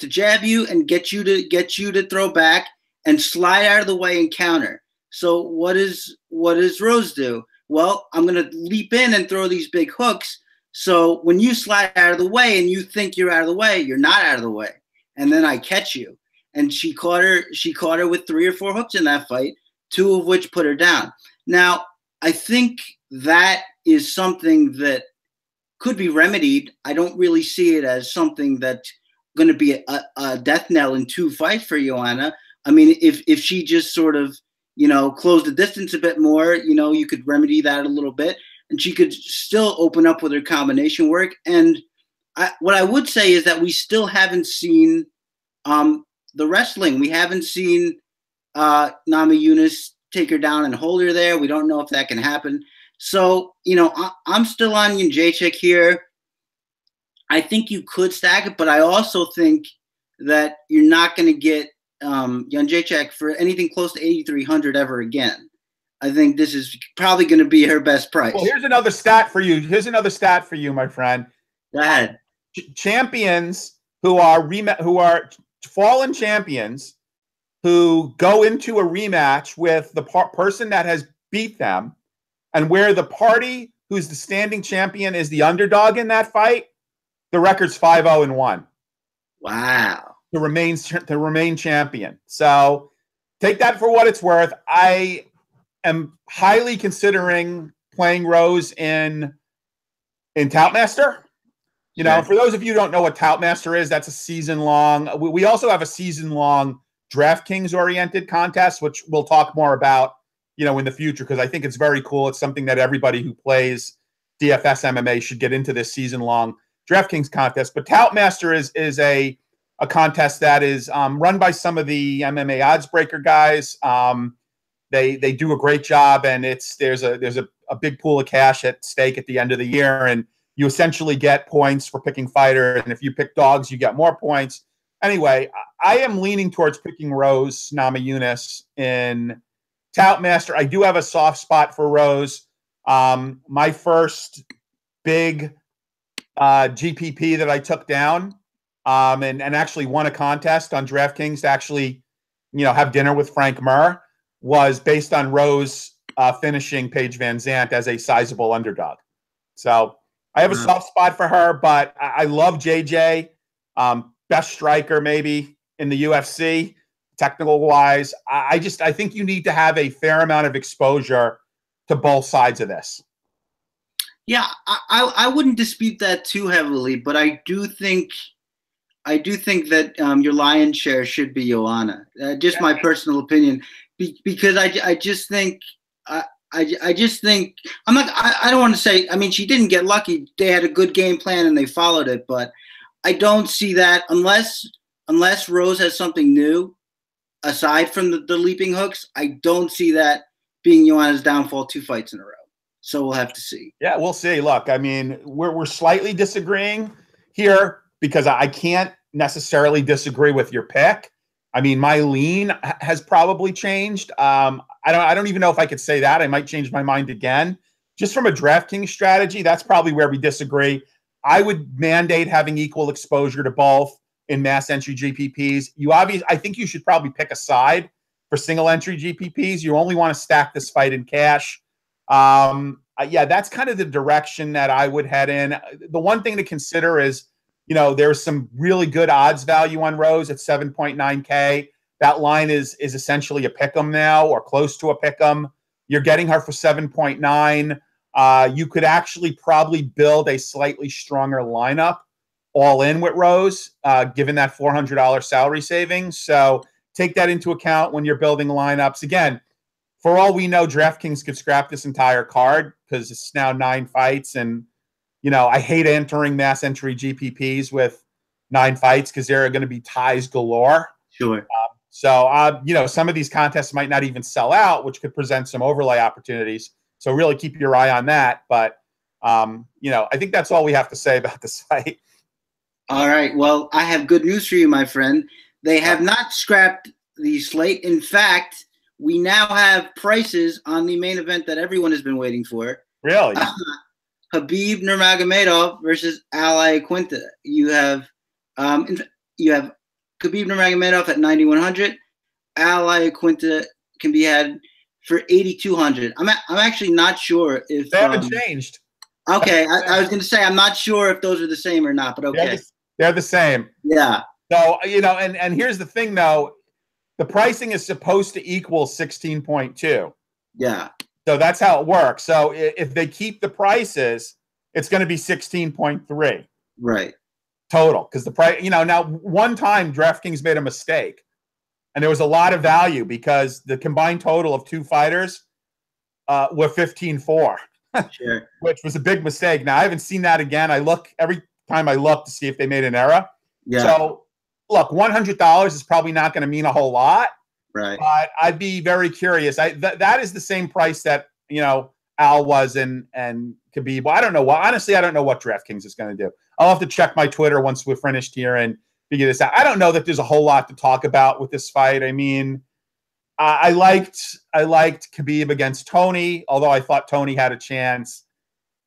jab you and get you to throw back and slide out of the way and counter. So what does Rose do? Well, I'm going to leap in and throw these big hooks. So when you slide out of the way and you think you're out of the way, you're not out of the way. And then I catch you. And she caught her with 3 or 4 hooks in that fight, 2 of which put her down. Now, I think that is something that could be remedied. I don't really see it as something that's going to be a death knell in 2 fights for Joanna. I mean, if she just sort of, closed the distance a bit more, you could remedy that a little bit, and she could still open up with her combination work. And what I would say is that we still haven't seen the wrestling. We haven't seen Namajunas take her down and hold her there. We don't know if that can happen. So, I'm still on Jacek here. I think you could stack it, but I also think that you're not going to get Jan Jacek for anything close to 8,300 ever again. I think this is probably going to be her best price.
Well, here's another stat for you. My friend.
Go ahead.
Champions who are fallen champions who go into a rematch with the person that has beat them, and where the party who's the standing champion is the underdog in that fight, the record's 5-0-1.
Wow.
To remain champion. So take that for what it's worth. I am highly considering playing Rose in in Toutmaster. You know, for those of you who don't know what Toutmaster is, that's a season-long. We also have a season-long DraftKings-oriented contest, which we'll talk more about, you know, in the future, because I think it's very cool. It's something that everybody who plays DFS MMA should get into this season-long DraftKings contest. But Toutmaster is a contest that is run by some of the MMA odds breaker guys. They do a great job, and there's a big pool of cash at stake at the end of the year, and you essentially get points for picking fighters, and if you pick dogs, you get more points. Anyway, I am leaning towards picking Rose Namajunas in Toutmaster. I do have a soft spot for Rose. My first big GPP that I took down and actually won a contest on DraftKings to actually, you know, have dinner with Frank Mir was based on Rose finishing Paige Van Zandt as a sizable underdog. So I have a soft spot for her, but I love JJ. Best striker maybe in the UFC, technical wise. I think you need to have a fair amount of exposure to both sides of this.
Yeah, I wouldn't dispute that too heavily, but I do think that your lion's share should be Joanna. Just my personal opinion, because I just think I just think I don't want to say, I mean, she didn't get lucky. They had a good game plan and they followed it, but I don't see that unless Rose has something new aside from the leaping hooks. I don't see that being Joanna's downfall 2 fights in a row. So we'll have to see. Yeah,
we'll see. Look, I mean, we're slightly disagreeing here because I can't necessarily disagree with your pick. I mean, my lean has probably changed. I don't even know if I could say that. I might change my mind again. Just from a DraftKings strategy, that's probably where we disagree. I would mandate having equal exposure to both in mass entry GPPs. I think you should probably pick a side for single entry GPPs. You only want to stack this fight in cash. Yeah, that's kind of the direction that I would head in. The one thing to consider is, you know, there's some really good odds value on Rose at 7.9K. That line is essentially a pick'em now, or close to a pick'em. You're getting her for 7.9. You could actually probably build a slightly stronger lineup all in with Rose, given that $400 salary savings. So take that into account when you're building lineups. Again, for all we know, DraftKings could scrap this entire card because it's now 9 fights. And, you know, I hate entering mass entry GPPs with 9 fights because there are going to be ties galore.
Sure.
You know, some of these contests might not even sell out, which could present some overlay opportunities. So really keep your eye on that. But, you know, I think that's all we have to say about this fight.
All right. Well, I have good news for you, my friend. They have not scrapped the slate. In fact, we now have prices on the main event that everyone has been waiting for.
Really?
Khabib Nurmagomedov versus Al Iaquinta. You have Khabib Nurmagomedov at 9,100. Al Iaquinta can be had for 8,200. I'm actually not sure if
they haven't changed.
Okay, I was going to say I'm not sure if those are the same or not, but okay,
they're the same.
Yeah.
So, you know, and here's the thing though, the pricing is supposed to equal 16.2.
Yeah.
So that's how it works. So if they keep the prices, it's going to be 16.3.
Right.
Total, because the price, you know, now one time DraftKings made a mistake, and there was a lot of value because the combined total of 2 fighters were 15-4,
sure.
Which was a big mistake. Now I haven't seen that again. I look every time I look to see if they made an error.
Yeah.
So look, $100 is probably not going to mean a whole lot,
right?
But I'd be very curious. That is the same price that, you know, Al was and Khabib. Well, I don't know. Well, honestly, I don't know what DraftKings is going to do. I'll have to check my Twitter once we're finished here and figure this out. I don't know that there's a whole lot to talk about with this fight. I mean, I liked Khabib against Tony, although I thought Tony had a chance.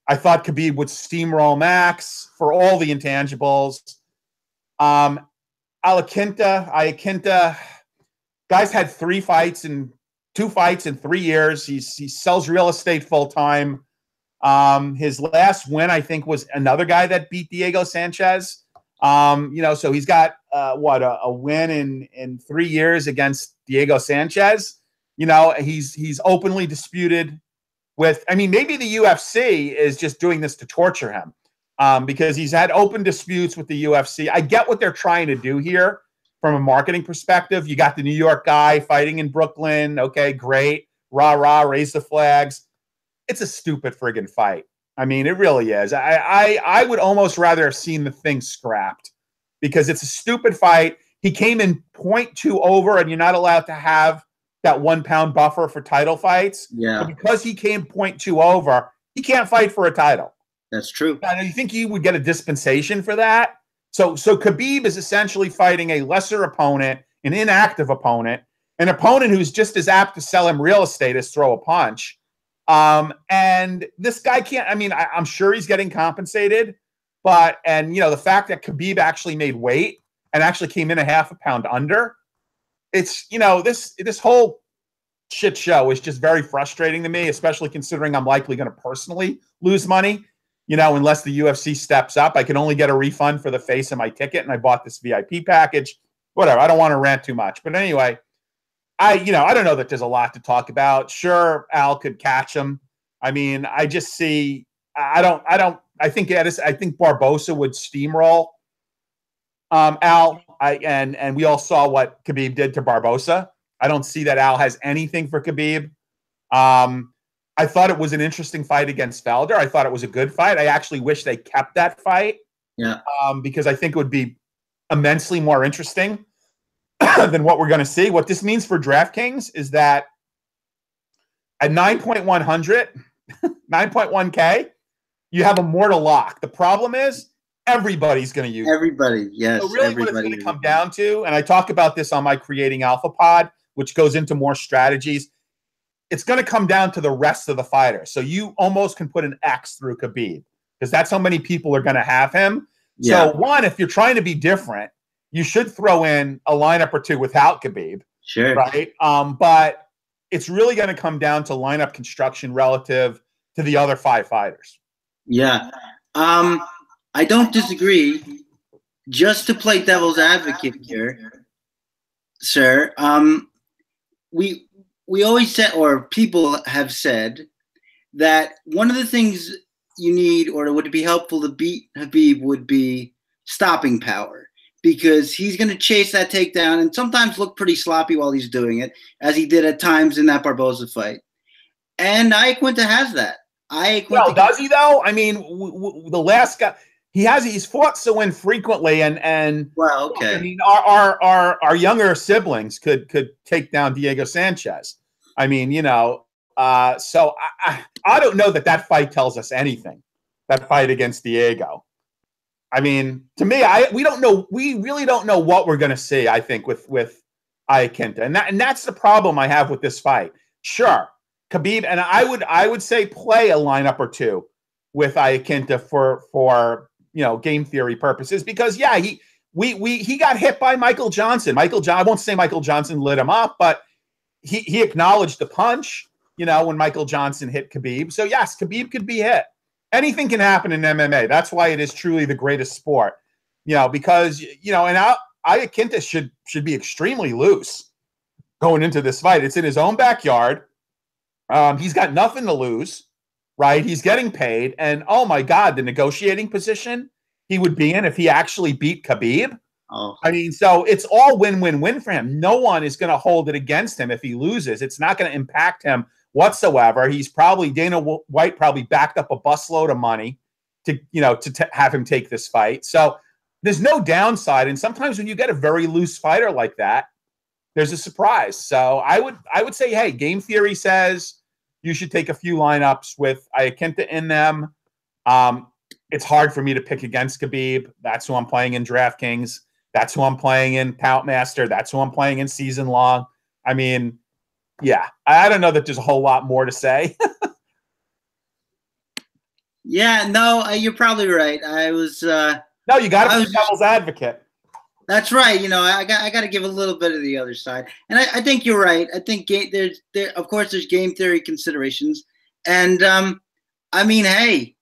I thought Khabib would steamroll Max for all the intangibles. Iaquinta, guy's had 2 fights in 3 years. He sells real estate full time. His last win, I think, was another guy that beat Diego Sanchez. You know, so he's got a win in 3 years against Diego Sanchez. You know, he's openly disputed with. I mean, maybe the UFC is just doing this to torture him. because he's had open disputes with the UFC. I get what they're trying to do here from a marketing perspective. You got the New York guy fighting in Brooklyn. Okay, great. Rah, rah, raise the flags. It's a stupid friggin' fight. I mean, it really is. I would almost rather have seen the thing scrapped because it's a stupid fight. He came in 0.2 over, and you're not allowed to have that 1 pound buffer for title fights.
Yeah.
But because he came 0.2 over, he can't fight for a title.
That's true.
Now, you think he would get a dispensation for that? So Khabib is essentially fighting a lesser opponent, an inactive opponent, an opponent who's just as apt to sell him real estate as throw a punch. And this guy can't, I mean, I'm sure he's getting compensated, but, and, you know, the fact that Khabib actually made weight and actually came in a half a pound under, it's, you know, this whole shit show is just very frustrating to me, especially considering I'm likely going to personally lose money, you know, unless the UFC steps up. I can only get a refund for the face of my ticket, and I bought this VIP package. Whatever, I don't want to rant too much. But anyway, I don't know that there's a lot to talk about. Sure, Al could catch him. I mean, I just see, I think Barbosa would steamroll Al. And we all saw what Khabib did to Barbosa. I don't see that Al has anything for Khabib. I thought it was an interesting fight against Felder. I thought it was a good fight. I actually wish they kept that fight.
Yeah.
Because I think it would be immensely more interesting than what we're going to see. What this means for DraftKings is that at 9.1K, you have a mortal lock. The problem is everybody's going to use
everybody. Yes.
So really what it's going to come down to, and I talk about this on my Creating Alpha pod, which goes into more strategies. It's going to come down to the rest of the fighters. So you almost can put an X through Khabib because that's how many people are going to have him. Yeah. So one, if you're trying to be different, you should throw in a lineup or two without Khabib.
Sure.
Right. But it's really going to come down to lineup construction relative to the other 5 fighters.
Yeah. I don't disagree. Just to play devil's advocate here, sir, we always said, or people have said, that one of the things you need, or it would be helpful to beat Khabib, would be stopping power, because he's going to chase that takedown and sometimes look pretty sloppy while he's doing it, as he did at times in that Barbosa fight. And Iaquinta has that.
Well, does he though? I mean, the last guy. He's fought so infrequently, and
well, okay.
I mean, our younger siblings could take down Diego Sanchez. I mean, you know, so I don't know that fight tells us anything. That fight against Diego. I mean, to me, we don't know. We really don't know what we're going to see. I think with Iaquinta, and that's the problem I have with this fight. Sure, Khabib, and I would say play a lineup or two with Iaquinta for you know, game theory purposes, because yeah, he got hit by Michael Johnson. I won't say Michael Johnson lit him up, but he acknowledged the punch, you know, when Michael Johnson hit Khabib. So yes, Khabib could be hit. Anything can happen in MMA. That's why it is truly the greatest sport, you know, because, you know, and Iaquinta should be extremely loose going into this fight. It's in his own backyard. He's got nothing to lose. Right, he's getting paid, and oh my God, the negotiating position he would be in if he actually beat Khabib.
Oh.
I mean, so it's all win-win-win for him. No one is going to hold it against him if he loses. It's not going to impact him whatsoever. Dana White probably backed up a busload of money to have him take this fight. So there's no downside. And sometimes when you get a very loose fighter like that, there's a surprise. So I would say, hey, game theory says you should take a few lineups with Iaquinta in them. It's hard for me to pick against Khabib. That's who I'm playing in DraftKings. That's who I'm playing in Poutmaster. That's who I'm playing in Season Long. I mean, yeah, I don't know that there's a whole lot more to say.
Yeah, no, you're probably right.
No, you got to be devil's advocate.
That's right. You know, I got to give a little bit of the other side, and I think you're right. I think of course there's game theory considerations, and I mean, hey,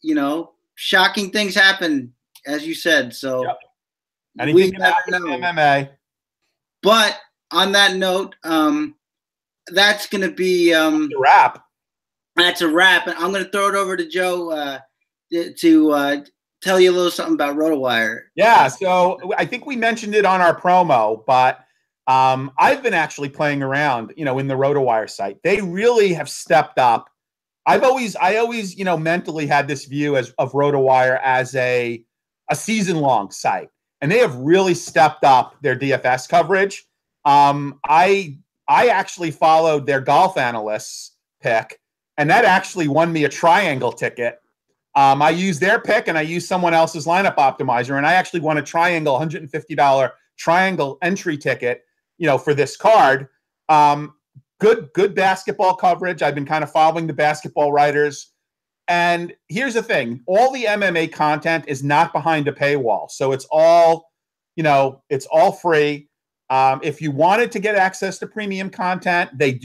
you know, shocking things happen, as you said. So
yep. Anything can happen in MMA.
But on that note, that's going to be
a wrap.
That's a wrap, and I'm going to throw it over to Joe to tell you a little something about RotoWire.
Yeah, so I think we mentioned it on our promo, but I've been actually playing around, in the RotoWire site. They really have stepped up. I always, mentally had this view of RotoWire as a season-long site, and they have really stepped up their DFS coverage. I actually followed their golf analyst's pick, and that actually won me a triangle ticket. I used their pick and I used someone else's lineup optimizer, and I actually won a triangle $150 triangle entry ticket, for this card. Good basketball coverage. I've been kind of following the basketball writers. And here's the thing. All the MMA content is not behind a paywall. So it's all, it's all free. If you wanted to get access to premium content, they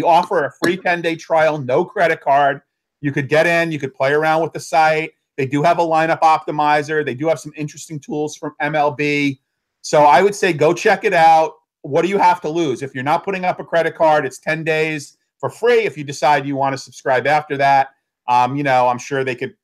offer a free 10-day trial, no credit card. You could get in, you could play around with the site. They do have a lineup optimizer. They do have some interesting tools from MLB. So I would say go check it out. What do you have to lose? If you're not putting up a credit card, it's 10 days for free. If you decide you want to subscribe after that, I'm sure they could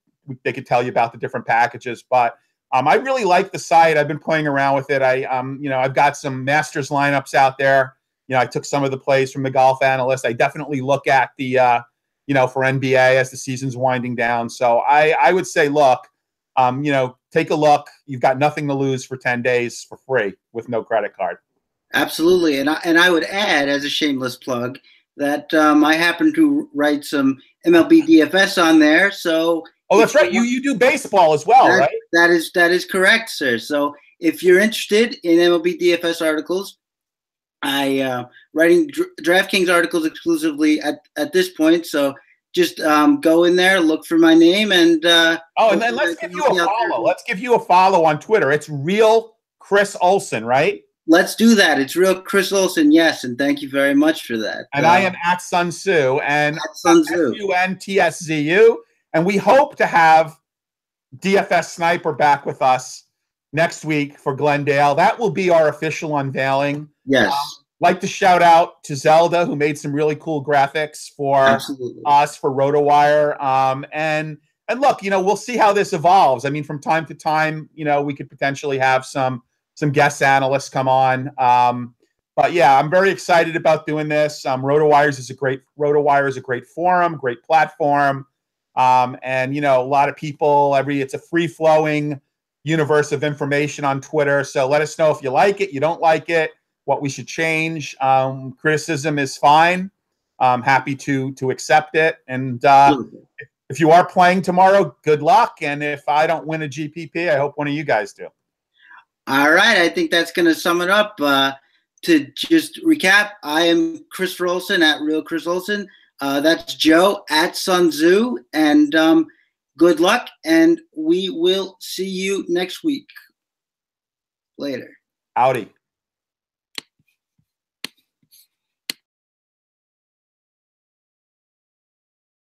tell you about the different packages. But I really like the site. I've been playing around with it. I've got some Masters lineups out there. I took some of the plays from the golf analyst. I definitely look at the for NBA as the season's winding down. So I would say, look, take a look. You've got nothing to lose for 10 days for free with no credit card.
Absolutely. And I would add, as a shameless plug, that I happen to write some MLB DFS on there. So
that's right. You do baseball as well, right?
That is correct, sir. So if you're interested in MLB DFS articles, I writing DraftKings articles exclusively at this point. So just go in there, look for my name, and
and then let's give you a follow. Let's give you a follow on Twitter. It's real Chris Olson, right?
Let's do that. It's real Chris Olson, yes, and thank you very much for that.
And I am at Sun Tzu, and
at Sun Tzu.
SUNTSZU, and we hope to have DFS Sniper back with us next week for Glendale. That will be our official unveiling.
Yes.
Like to shout out to Zelda, who made some really cool graphics for us for RotoWire. And look, we'll see how this evolves. I mean, from time to time, we could potentially have some guest analysts come on. But yeah, I'm very excited about doing this. RotoWire is a great forum, great platform. And a lot of people, it's a free flowing universe of information on Twitter. So let us know if you like it, you don't like it, what we should change. Criticism is fine. I'm happy to accept it. And if you are playing tomorrow, good luck. And if I don't win a GPP, I hope one of you guys do.
All right. I think that's going to sum it up. To just recap, I am Christopher Olson at Real Chris Olson. That's Joe at Sun Tzu. And good luck. And we will see you next week. Later.
Howdy.